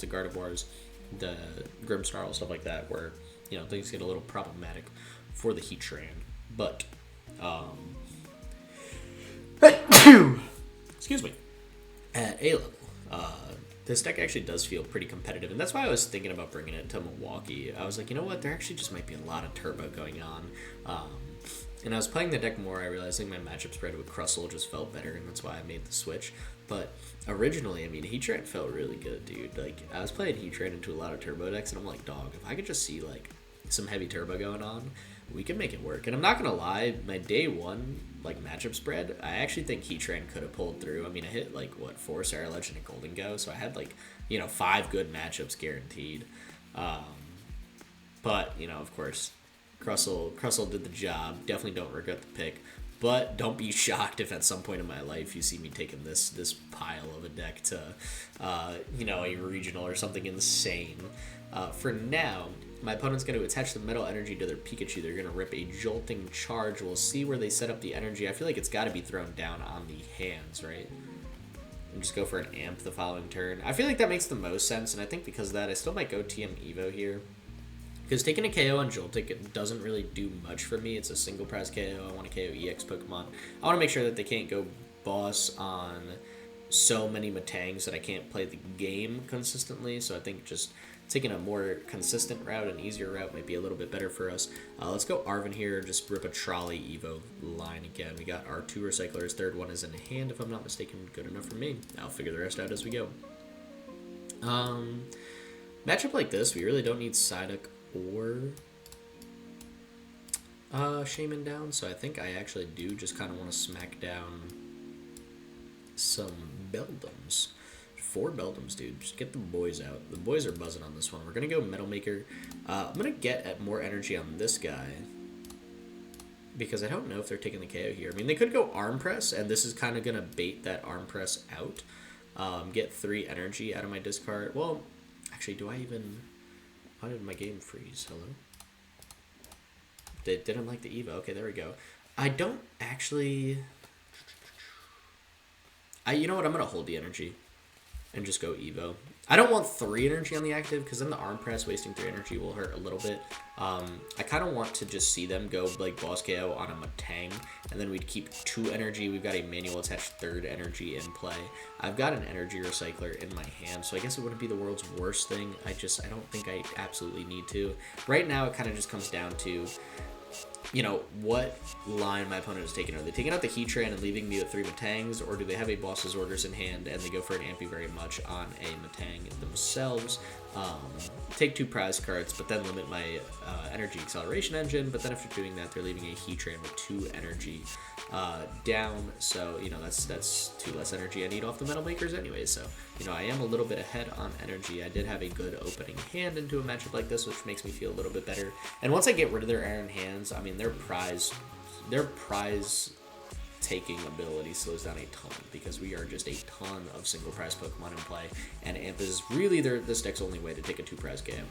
Gardevoirs, the Grimmsnarl, stuff like that, where you know things get a little problematic for the Heatran. But excuse me, at A level, this deck actually does feel pretty competitive, and that's why I was thinking about bringing it to Milwaukee. I was like, you know what, there actually just might be a lot of turbo going on, and I was playing the deck more, I realized like my matchup spread with Crustle just felt better, and that's why I made the switch. But originally, I mean, Heatran felt really good, dude. Like, I was playing Heatran into a lot of turbo decks, and I'm like, dog, if I could just see like some heavy turbo going on, we can make it work. And I'm not gonna lie, my day 1 like matchup spread, I actually think Heatran could have pulled through. I mean, I hit like what 4 Saralege and a Golden Go, so I had like 5 good matchups guaranteed. But of course, Crustle did the job. Definitely don't regret the pick. But don't be shocked if at some point in my life you see me taking this pile of a deck to a regional or something insane. For now, My opponent's going to attach the Metal Energy to their Pikachu. They're going to rip a Jolting Charge. We'll see where they set up the energy. I feel like it's got to be thrown down on the hands, right? And just go for an Amp the following turn. I feel like that makes the most sense, and I think because of that, I still might go TM Evo here. Because taking a KO on Joltik, it doesn't really do much for me. It's a single prize KO. I want to KO EX Pokemon. I want to make sure that they can't go boss on so many Metangs that I can't play the game consistently. So I think just taking a more consistent route, an easier route, might be a little bit better for us. Let's go Arven here, just rip a Trolley Evo line again. We got our 2 Recyclers, third one is in hand, if I'm not mistaken. Good enough for me. I'll figure the rest out as we go. Matchup like this, we really don't need Psyduck or Shaymin down, so I think I actually do just kind of want to smack down some Beldums. 4 Beldums, dude. Just get the boys out. The boys are buzzing on this one. We're going to go Metal Maker. I'm going to get at more energy on this guy because I don't know if they're taking the KO here. I mean, they could go Arm Press, and this is kind of going to bait that Arm Press out. Get 3 energy out of my discard. Well, actually, do I even... Why did my game freeze? Hello? They didn't like the Evo. Okay, there we go. I don't actually... You know what? I'm going to hold the energy and just go Evo. I don't want 3 energy on the active because then the Arm Press wasting 3 energy will hurt a little bit. I kind of want to just see them go like Boss KO on a Metang, and then we'd keep 2 energy. We've got a manual attached 3rd energy in play. I've got an Energy Recycler in my hand, so I guess it wouldn't be the world's worst thing. I don't think I absolutely need to. Right now, it kind of just comes down to, you know, what line my opponent is taking. Are they taking out the Heatran and leaving me with 3 Metangs, or do they have a Boss's Orders in hand and they go for an Ampy very much on a Metang themselves? Take 2 prize cards, but then limit my energy acceleration engine. But then if they're doing that, they're leaving a Heatran with 2 energy down. So, you know, that's 2 less energy I need off the Metal Makers anyway. So, you know, I am a little bit ahead on energy. I did have a good opening hand into a matchup like this, which makes me feel a little bit better. And once I get rid of their Iron Hands, I mean, their prize taking ability slows down a ton because we are just a ton of single prize Pokemon in play, and Amp is really this deck's only way to take a 2 prize game.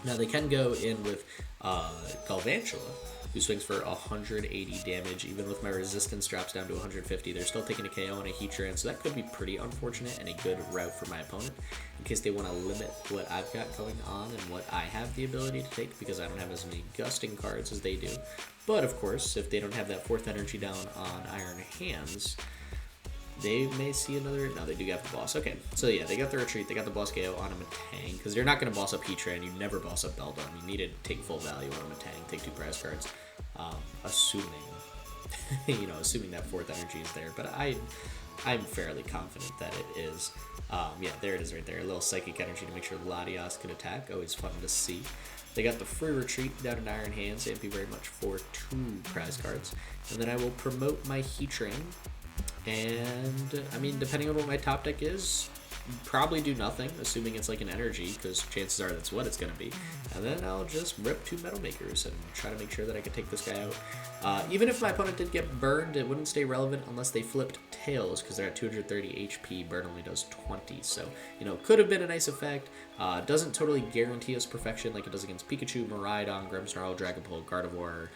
Now they can go in with Galvantula, who swings for 180 damage. Even with my resistance drops down to 150, they're still taking a KO and a Heatran, so that could be pretty unfortunate and a good route for my opponent in case they want to limit what I've got going on and what I have the ability to take, because I don't have as many gusting cards as they do. But of course, if they don't have that 4th energy down on Iron Hands, they may see another... No, they do have the boss. Okay, so yeah, they got the retreat. They got the boss KO on a Metang, because they're not going to boss up Heatran. You never boss up Beldum. You need to take full value on a Metang, take 2 prize cards, assuming, you know, assuming that 4th energy is there. But I'm fairly confident that it is. Yeah, there it is right there. A little Psychic Energy to make sure Latios can attack. Always fun to see. They got the free retreat down in Iron Hands. Thank you very much for 2 prize cards. And then I will promote my Heatran. And, I mean, depending on what my top deck is, probably do nothing, assuming it's like an energy, because chances are that's what it's going to be. And then I'll just rip 2 Metal Makers and try to make sure that I can take this guy out. Even if my opponent did get burned, it wouldn't stay relevant unless they flipped Tails, because they're at 230 HP. Burn only does 20, so, you know, could have been a nice effect. Doesn't totally guarantee us perfection like it does against Pikachu, Miraidon, Grimmsnarl, Dragapult, Gardevoir,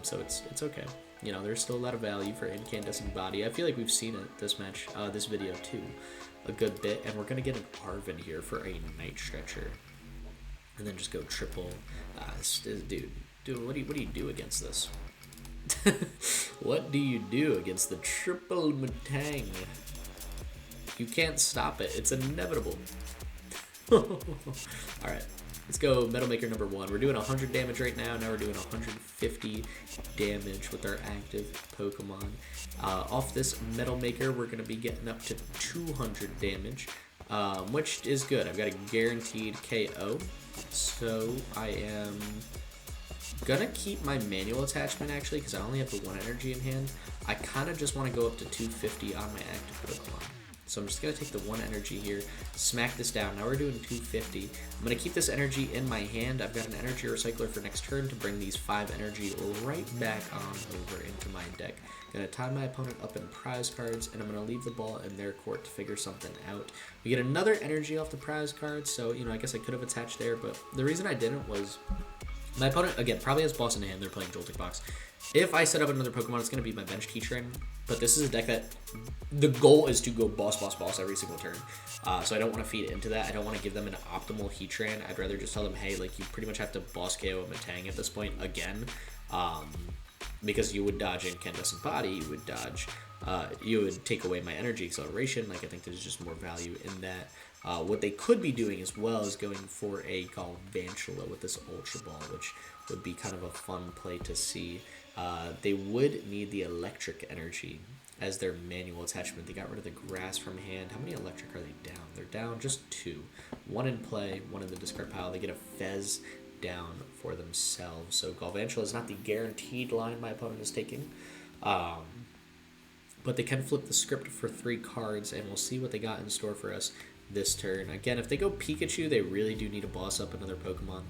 so it's okay. You know, there's still a lot of value for Incandescent Body. I feel like we've seen it this match, this video too, a good bit, and we're gonna get an Arven here for a Night Stretcher, and then just go triple. Dude, what do you do against this? What do you do against the triple Metang? You can't stop it. It's inevitable. All right. Let's go Metal Maker number 1. We're doing 100 damage right now. Now we're doing 150 damage with our active Pokemon. Off this Metal Maker, we're going to be getting up to 200 damage, which is good. I've got a guaranteed KO, so I am going to keep my manual attachment, actually, because I only have the 1 energy in hand. I kind of just want to go up to 250 on my active Pokemon. So I'm just going to take the 1 energy here, smack this down. Now we're doing 250. I'm going to keep this energy in my hand. I've got an Energy Recycler for next turn to bring these 5 energy right back on over into my deck. Going to tie my opponent up in prize cards, and I'm going to leave the ball in their court to figure something out. We get another energy off the prize cards, so, you know, I guess I could have attached there, but the reason I didn't was my opponent, again, probably has boss in hand. They're playing Joltik Box. If I set up another Pokemon, it's going to be my bench Heatran, but this is a deck that the goal is to go boss, boss, boss every single turn. So I don't want to feed into that. I don't want to give them an optimal Heatran. I'd rather just tell them, hey, like, you pretty much have to boss KO a Metang at this point again, because you would dodge Incandescent Body, you would dodge, you would take away my energy acceleration. Like, I think there's just more value in that. What they could be doing as well is going for a Galvantula with this Ultra Ball, which would be kind of a fun play to see. They would need the electric energy as their manual attachment. They got rid of the grass from hand. How many electric are they down? They're down just 2. 1 in play, 1 in the discard pile. They get a Fez down for themselves. So Galvantula is not the guaranteed line my opponent is taking. But they can flip the script for 3 cards, and we'll see what they got in store for us this turn. Again, if they go Pikachu, they really do need to boss up another Pokemon.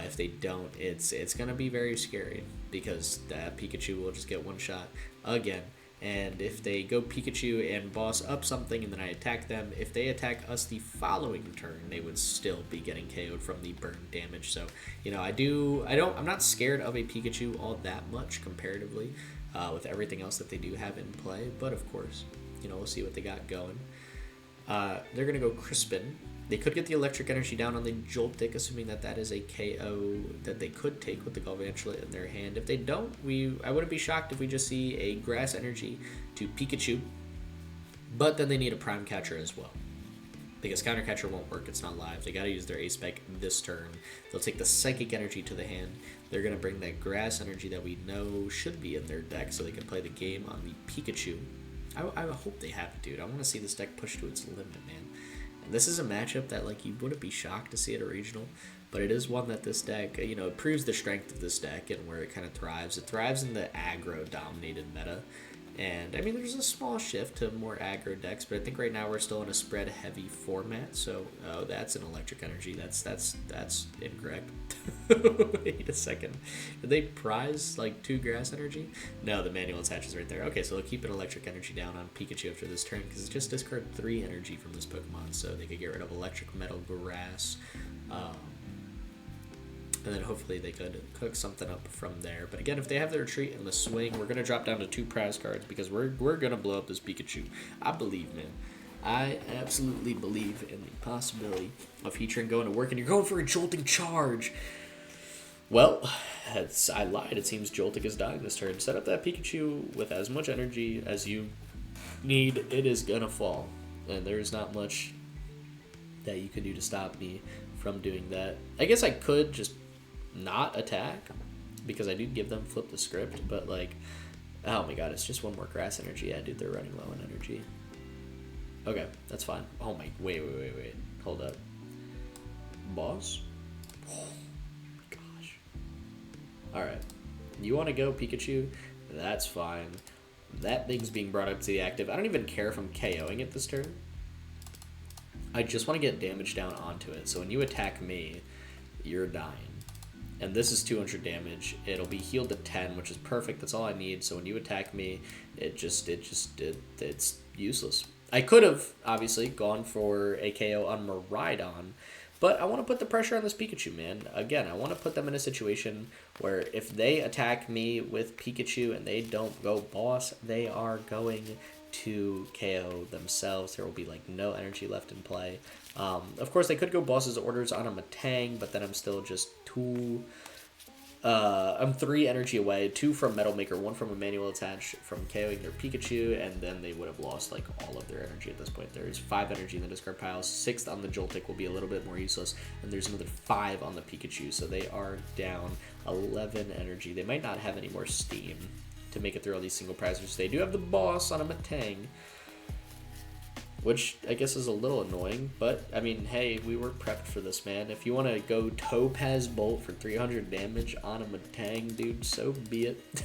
If they don't, it's going to be very scary, because that Pikachu will just get one shot again. And if they go Pikachu and boss up something and then I attack them, if they attack us the following turn, they would still be getting KO'd from the burn damage. So, you know, I'm not scared of a Pikachu all that much comparatively with everything else that they do have in play. But of course, you know, we'll see what they got going. They're going to go Crispin. They could get the electric energy down on the Joltik, assuming that that is a KO that they could take with the Galvantula in their hand. If they don't, I wouldn't be shocked if we just see a grass energy to Pikachu, but then they need a Prime Catcher as well, because Counter Catcher won't work. It's not live. They got to use their Ace Spike this turn. They'll take the Psychic energy to the hand. They're going to bring that grass energy that we know should be in their deck so they can play the game on the Pikachu. I hope they have it, dude. I want to see this deck push to its limit, man. And this is a matchup that, like, you wouldn't be shocked to see at a regional, but it is one that this deck, you know, it proves the strength of this deck and where it kind of thrives. It thrives in the aggro-dominated meta, and, I mean, there's a small shift to more aggro decks, but I think right now we're still in a spread-heavy format, so, oh, that's an electric energy. That's incorrect. Wait a second. Did they prize, like, 2 grass energy? No, the manual attaches right there. Okay, so they'll keep an electric energy down on Pikachu after this turn, because it's just discard 3 energy from this Pokemon, so they could get rid of electric, metal, grass, and then hopefully they could cook something up from there. But again, if they have their retreat in the swing, we're going to drop down to 2 prize cards, because we're going to blow up this Pikachu. I believe, man. I absolutely believe in the possibility of Heatran going to work, and you're going for a Jolting Charge. Well, I lied. It seems Joltik is dying this turn. Set up that Pikachu with as much energy as you need. It is going to fall, and there's not much that you can do to stop me from doing that. I guess I could just not attack, because I do give them flip the script, but, like, oh my god, it's just 1 more grass energy. Yeah, dude, they're running low on energy. Okay, that's fine. Oh my, wait. Hold up. Boss? Oh my gosh. Alright. You want to go Pikachu? That's fine. That thing's being brought up to the active. I don't even care if I'm KOing it this turn. I just want to get damage down onto it. So when you attack me, you're dying. And this is 200 damage. It'll be healed to 10, which is perfect. That's all I need. So when you attack me, it's useless. I could have, obviously, gone for a KO on Miraidon, but I want to put the pressure on this Pikachu, man. Again, I want to put them in a situation where if they attack me with Pikachu and they don't go boss, they are going to KO themselves. There will be, like, no energy left in play. Of course, they could go boss's orders on a Metang, but then I'm still just I'm 3 energy away, 2 from Metal Maker, 1 from a manual attach from KOing their Pikachu, and then they would have lost, like, all of their energy at this point. There's 5 energy in the discard pile, 6 on the Joltik will be a little bit more useless, and there's another 5 on the Pikachu, so they are down 11 energy. They might not have any more steam to make it through all these single prizers. They do have the boss on a Metang, which I guess is a little annoying, but, I mean, hey, we were prepped for this, man. If you want to go Topaz Bolt for 300 damage on a Metang, dude, so be it.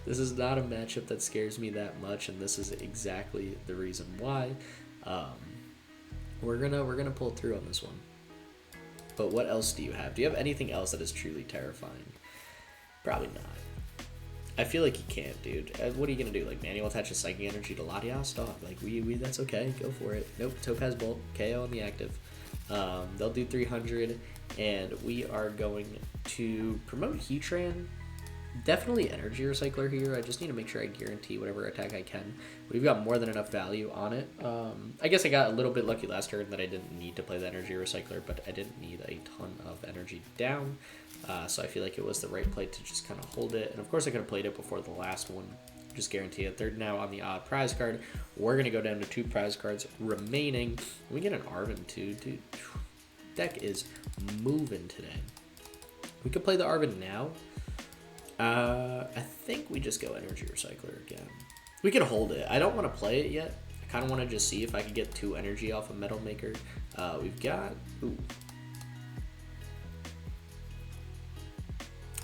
This is not a matchup that scares me that much, and this is exactly the reason why. We're gonna pull through on this one. But what else do you have? Do you have anything else that is truly terrifying? Probably not. I feel like you can't, dude. What are you gonna do? Like manual attach a psychic energy to Latias? Dog. Like we that's okay. Go for it. Nope. Topaz Bolt. KO on the active. They'll do 300, and we are going to promote Heatran. Definitely Energy Recycler here. I just need to make sure I guarantee whatever attack I can. We've got more than enough value on it. I guess I got a little bit lucky last turn that I didn't need to play the Energy Recycler, but I didn't need a ton of energy down. So I feel like it was the right play to just kind of hold it. And of course I could have played it before the last one. Just guarantee it. They're now on the odd prize card. We're going to go down to 2 prize cards remaining. We get an Arven too, dude. Deck is moving today. We could play the Arven now. I think we just go Energy Recycler again. We could hold it. I don't want to play it yet. I kind of want to just see if I could get 2 energy off of Metal Maker. We've got... Ooh.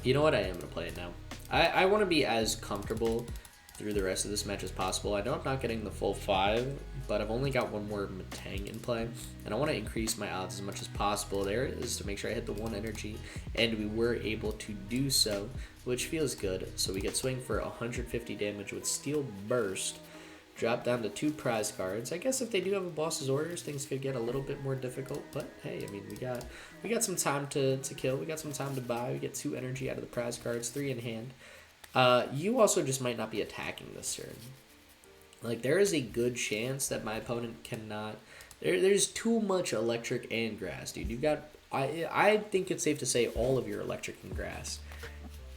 You know what? I am going to play it now. I want to be as comfortable through the rest of this match as possible. I know I'm not getting the full 5, but I've only got one more Metang in play, and I want to increase my odds as much as possible. There it is, to make sure I hit the 1 energy, and we were able to do so, which feels good. So we get swing for 150 damage with Steel Burst, drop down to 2 prize cards. I guess if they do have a boss's orders, things could get a little bit more difficult, but hey, I mean, we got some time to kill, we got some time to buy. We get 2 energy out of the prize cards, 3 in hand. You also just might not be attacking this turn. Like, there is a good chance that my opponent cannot... There's too much electric and grass, dude. You've got... I think it's safe to say all of your electric and grass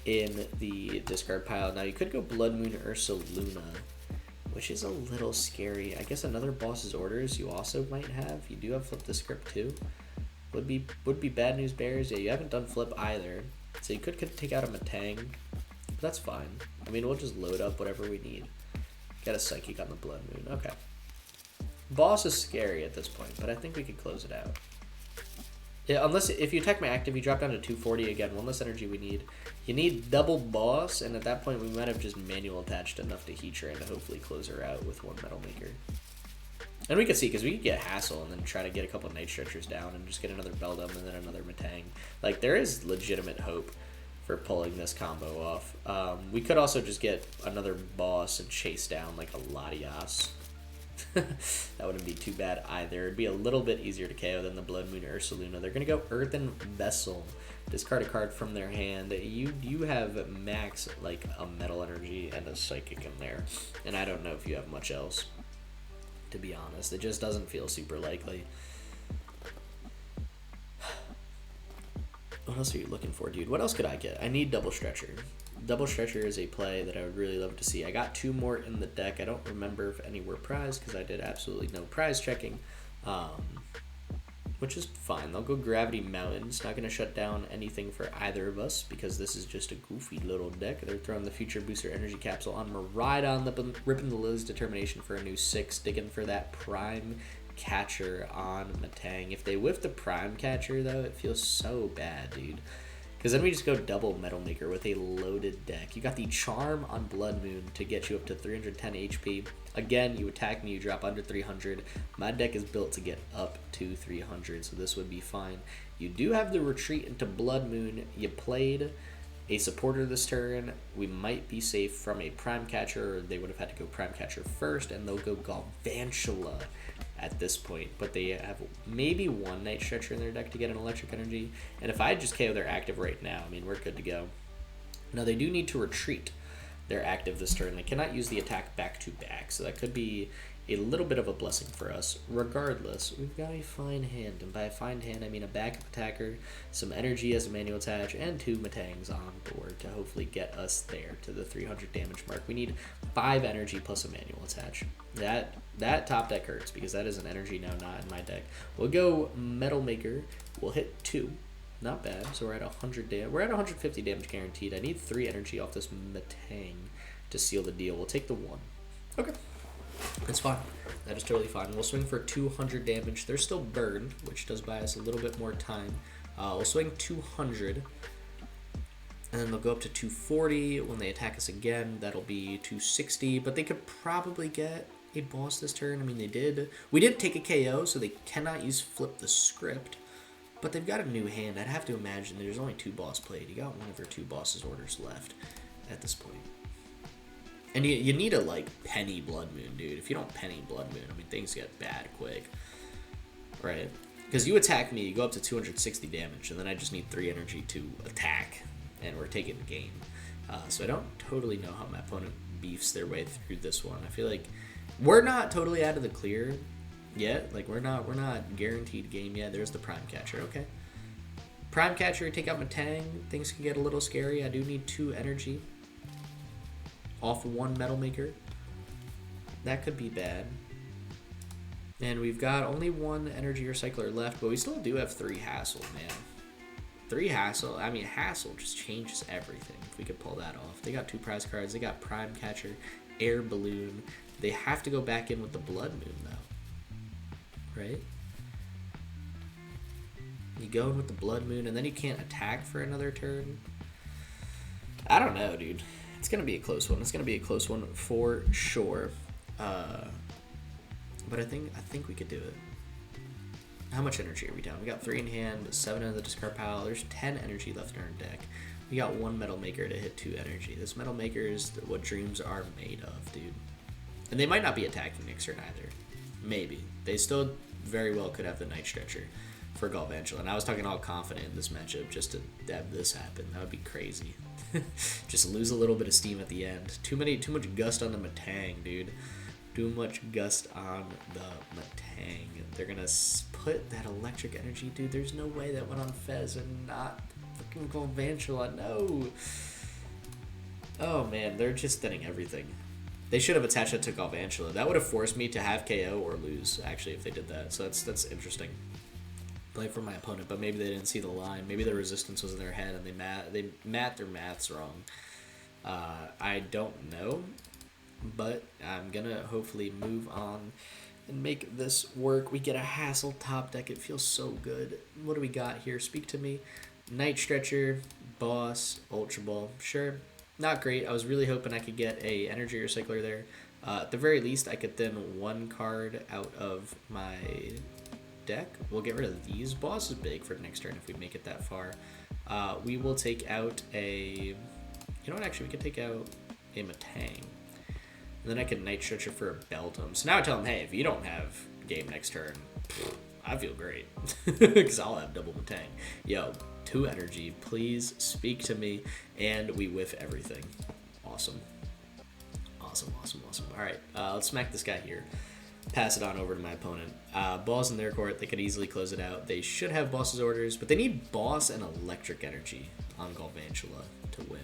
in the discard pile. Now, you could go Blood Moon Ursaluna, which is a little scary. I guess another boss's orders you also might have. You do have Flip the Script, too. Would be Bad News Bears. Yeah, you haven't done Flip either. So you could take out a Metang. That's fine. I mean, we'll just load up whatever we need. Got a Psychic on the Blood Moon. Okay. Boss is scary at this point, but I think we can close it out. Yeah, unless if you attack my active, you drop down to 240 again. 1 less energy we need. You need double boss, and at that point we might have just manual attached enough to Heatran to hopefully close her out with 1 Metal Maker. And we could see, because we could get Hassel and then try to get a couple Night Stretchers down and just get another Beldum and then another Metang. Like, there is legitimate hope for pulling this combo off. We could also just get another boss and chase down like a Latias. That wouldn't be too bad either. It'd be a little bit easier to KO than the Blood Moon Ursaluna. They're gonna go Earthen Vessel, discard a card from their hand. You have max like a Metal Energy and a Psychic in there, and I don't know if you have much else, to be honest. It just doesn't feel super likely. What else are you looking for, dude? What else could I get? I need Double Stretcher. Double Stretcher is a play that I would really love to see. I got 2 more in the deck. I don't remember if any were prized because I did absolutely no prize checking, which is fine. They'll go Gravity Mountain. It's not going to shut down anything for either of us because this is just a goofy little deck. They're throwing the Future Booster Energy Capsule on Miraidon, ripping the Lili's Determination for a new 6, digging for that Prime Catcher on Metang. If they whiff the Prime Catcher, though, it feels so bad, dude. Because then we just go double Metal Maker with a loaded deck. You got the Charm on Blood Moon to get you up to 310 HP. Again, you attack me, you drop under 300. My deck is built to get up to 300, so this would be fine. You do have the Retreat into Blood Moon. You played a supporter this turn. We might be safe from a Prime Catcher, or they would have had to go Prime Catcher first, and they'll go Galvantula at this point, but they have maybe 1 Night Stretcher in their deck to get an electric energy, and if I just KO their active right now, I mean, we're good to go. Now, they do need to retreat their active this turn. They cannot use the attack back-to-back, so that could be a little bit of a blessing for us. Regardless, we've got a fine hand, and by a fine hand, I mean a backup attacker, some energy as a manual attach, and 2 Metangs on board to hopefully get us there to the 300 damage mark. We need 5 energy plus a manual attach. That top deck hurts because that is an energy now not in my deck. We'll go Metal Maker. We'll hit 2. Not bad. So we're at 100 damage. We're at 150 damage guaranteed. I need 3 energy off this Metang to seal the deal. We'll take the 1. Okay. That's fine. That is totally fine. We'll swing for 200 damage. They're still burned, which does buy us a little bit more time. We'll swing 200. And then they'll go up to 240. When they attack us again, that'll be 260. But they could probably get a boss this turn. I mean, they did. We did take a KO, so they cannot use Flip the Script. But they've got a new hand. I'd have to imagine there's only 2 boss played. You got one of your 2 bosses orders left at this point. And you need a, like, penny Blood Moon, dude. If you don't penny Blood Moon, I mean, things get bad quick. Right? Because you attack me, you go up to 260 damage, and then I just need 3 energy to attack. And we're taking the game. So I don't totally know how my opponent beefs their way through this one. I feel like we're not totally out of the clear yet. Like, we're not guaranteed game yet. There's the Prime Catcher, okay? Prime Catcher, take out Metang. Things can get a little scary. I do need 2 energy off 1 Metal Maker. That could be bad. And we've got only 1 Energy Recycler left, but we still do have 3 Hassel, man. 3 Hassel. I mean, Hassel just changes everything if we could pull that off. They got 2 prize cards. They got Prime Catcher, Air Balloon. They have to go back in with the Blood Moon, though. Right? You go in with the Blood Moon, and then you can't attack for another turn. I don't know, dude. It's going to be a close one. It's going to be a close one for sure. But I think we could do it. How much energy are we down? We got 3 in hand, 7 in the discard pile. There's 10 energy left in our deck. We got 1 Metal Maker to hit 2 energy. This Metal Maker is what dreams are made of, dude. And they might not be attacking next turn either. Maybe. They still very well could have the Night Stretcher for Galvantula. And I was talking all confident in this matchup just to have this happen. That would be crazy. Just lose a little bit of steam at the end. Too much gust on the Metang, dude. Too much gust on the Metang. They're gonna put that electric energy, dude. There's no way that went on Fez and not fucking Galvantula. No. Oh man, they're just thinning everything. They should have attached it to Galvantula. That would have forced me to have KO or lose, actually, if they did that. So that's interesting. Play for my opponent, but maybe they didn't see the line. Maybe the resistance was in their head and they math their maths wrong. I don't know, but I'm gonna hopefully move on and make this work. We get a Hassel top deck. It feels so good. What do we got here? Speak to me. Night Stretcher, Boss, Ultra Ball. Sure, not great. I was really hoping I could get a Energy Recycler there. At the very least, I could thin 1 card out of my deck. We'll get rid of these. Boss is big for next turn if we make it that far. We will take out a... You know what? Actually, we could take out a Metang. And then I can Night Stretcher for a Beldum. So now I tell him, hey, if you don't have game next turn, I feel great. Because I'll have double Metang. Yo, 2 energy. Please speak to me. And we whiff everything. Awesome. Awesome, awesome, awesome. All right, let's smack this guy here. Pass it on over to my opponent. Balls in their court. They could easily close it out. They should have boss's orders, but they need boss and electric energy on Galvantula to win.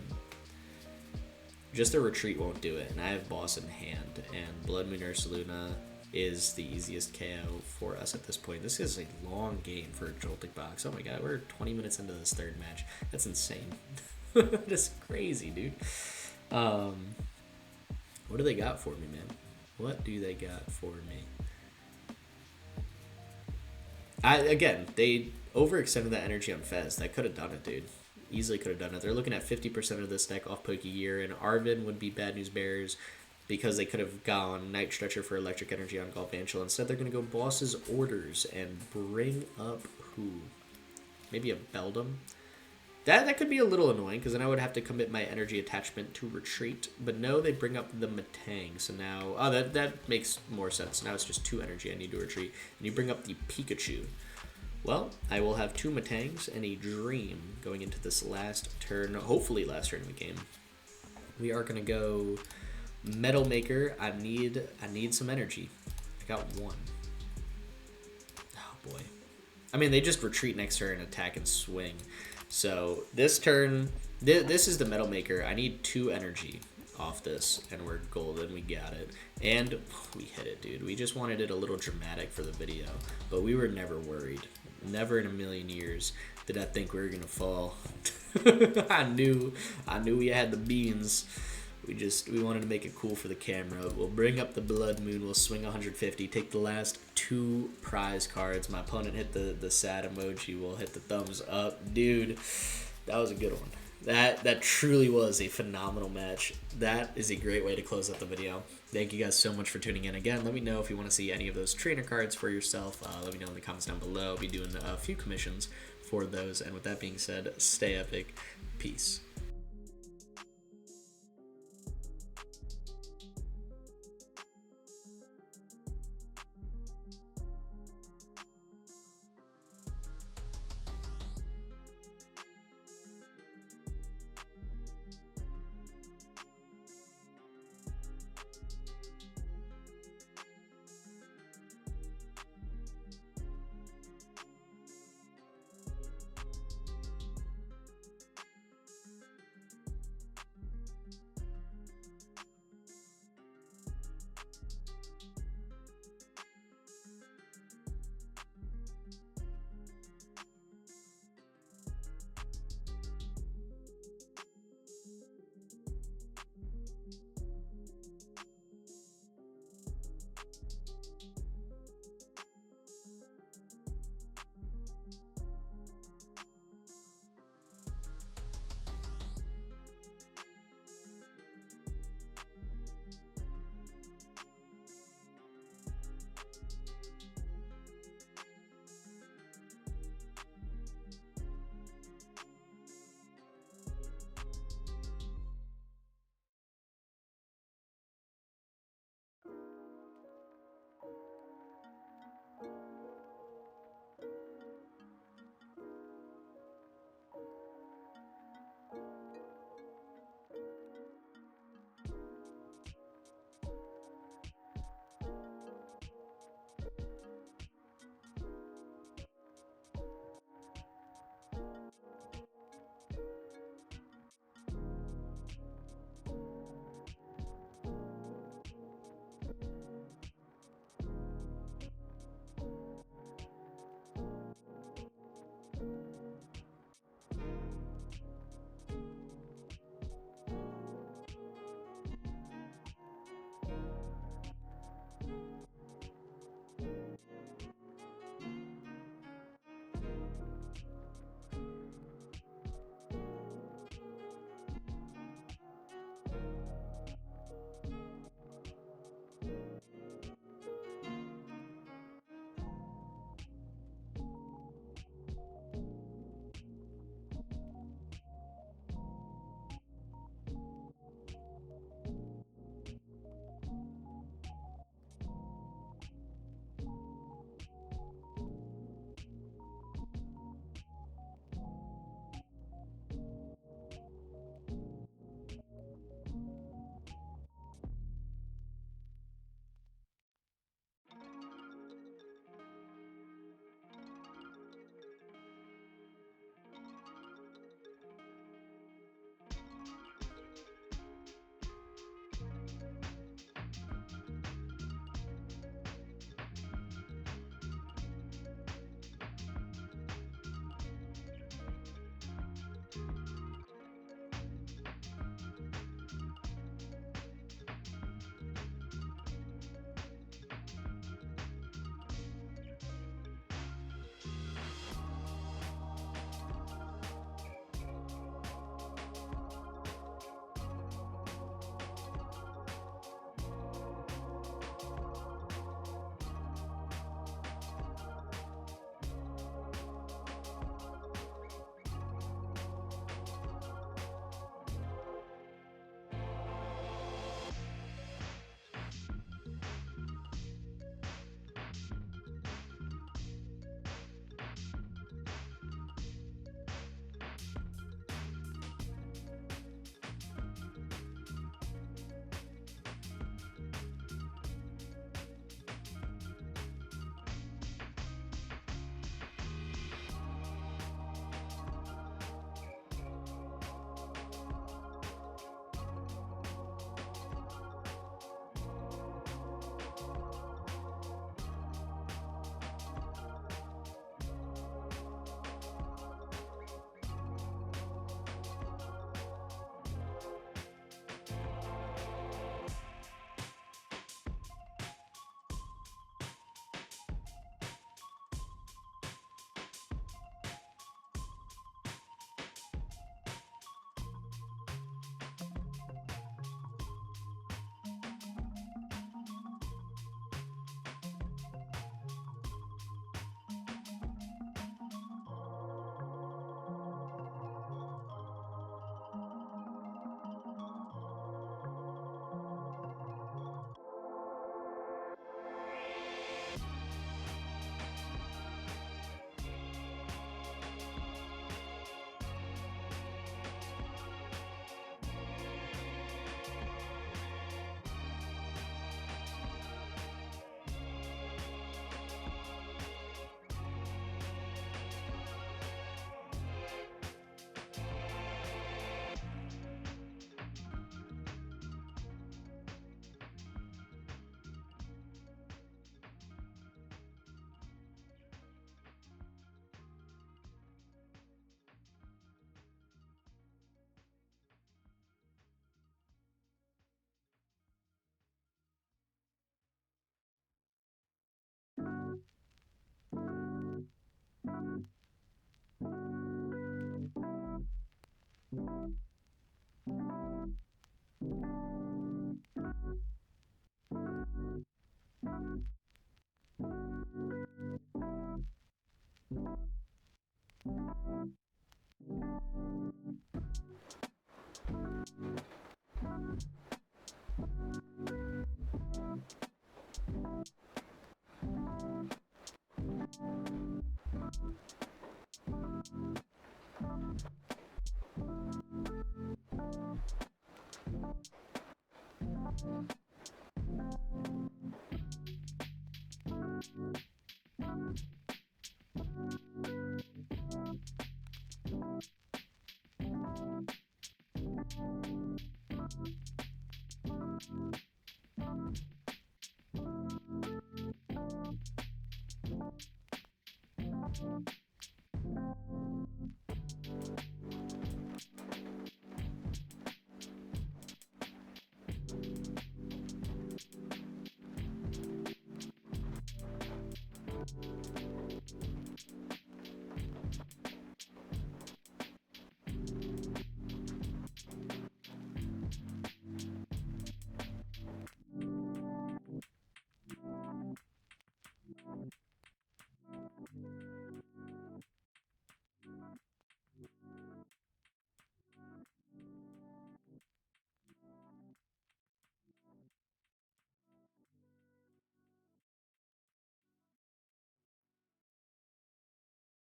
Just a retreat won't do it, and I have boss in hand, and Blood Moon Ursaluna is the easiest KO for us at this point. This is a long game for a Joltik box. Oh my god, we're 20 minutes into this 3rd match. That's insane. That's crazy, dude. What do they got for me, man? What do they got for me? Again, they overextended that energy on Fez. That could have done it, dude. Easily could have done it. They're looking at 50% of this deck off Pokégear, and Arven would be Bad News Bears because they could have gone Night Stretcher for electric energy on Galvantula. Instead, they're going to go Boss's Orders and bring up who? Maybe a Beldum? That could be a little annoying, because then I would have to commit my energy attachment to retreat. But no, they bring up the Metang, so now... Oh, that makes more sense. Now it's just 2 energy I need to retreat. And you bring up the Pikachu. Well, I will have 2 Metangs and a Dream going into this last turn, hopefully last turn of the game. We are going to go Metal Maker. I need some energy. I got 1. Oh, boy. I mean, they just retreat next turn, attack, and swing. So this turn, this is the Metal Maker. I need 2 energy off this, and we're golden. We got it. And we hit it, dude. We just wanted it a little dramatic for the video, but we were never worried. Never in a million years did I think we were gonna fall. I knew we had the beans. We wanted to make it cool for the camera. We'll bring up the Blood Moon. We'll swing 150. Take the last 2 prize cards. My opponent hit the sad emoji. We'll hit the thumbs up. Dude, that was a good one. That truly was a phenomenal match. That is a great way to close out the video. Thank you guys so much for tuning in again. Let me know if you want to see any of those trainer cards for yourself. Let me know in the comments down below. I'll be doing a few commissions for those. And with that being said, stay epic. Peace.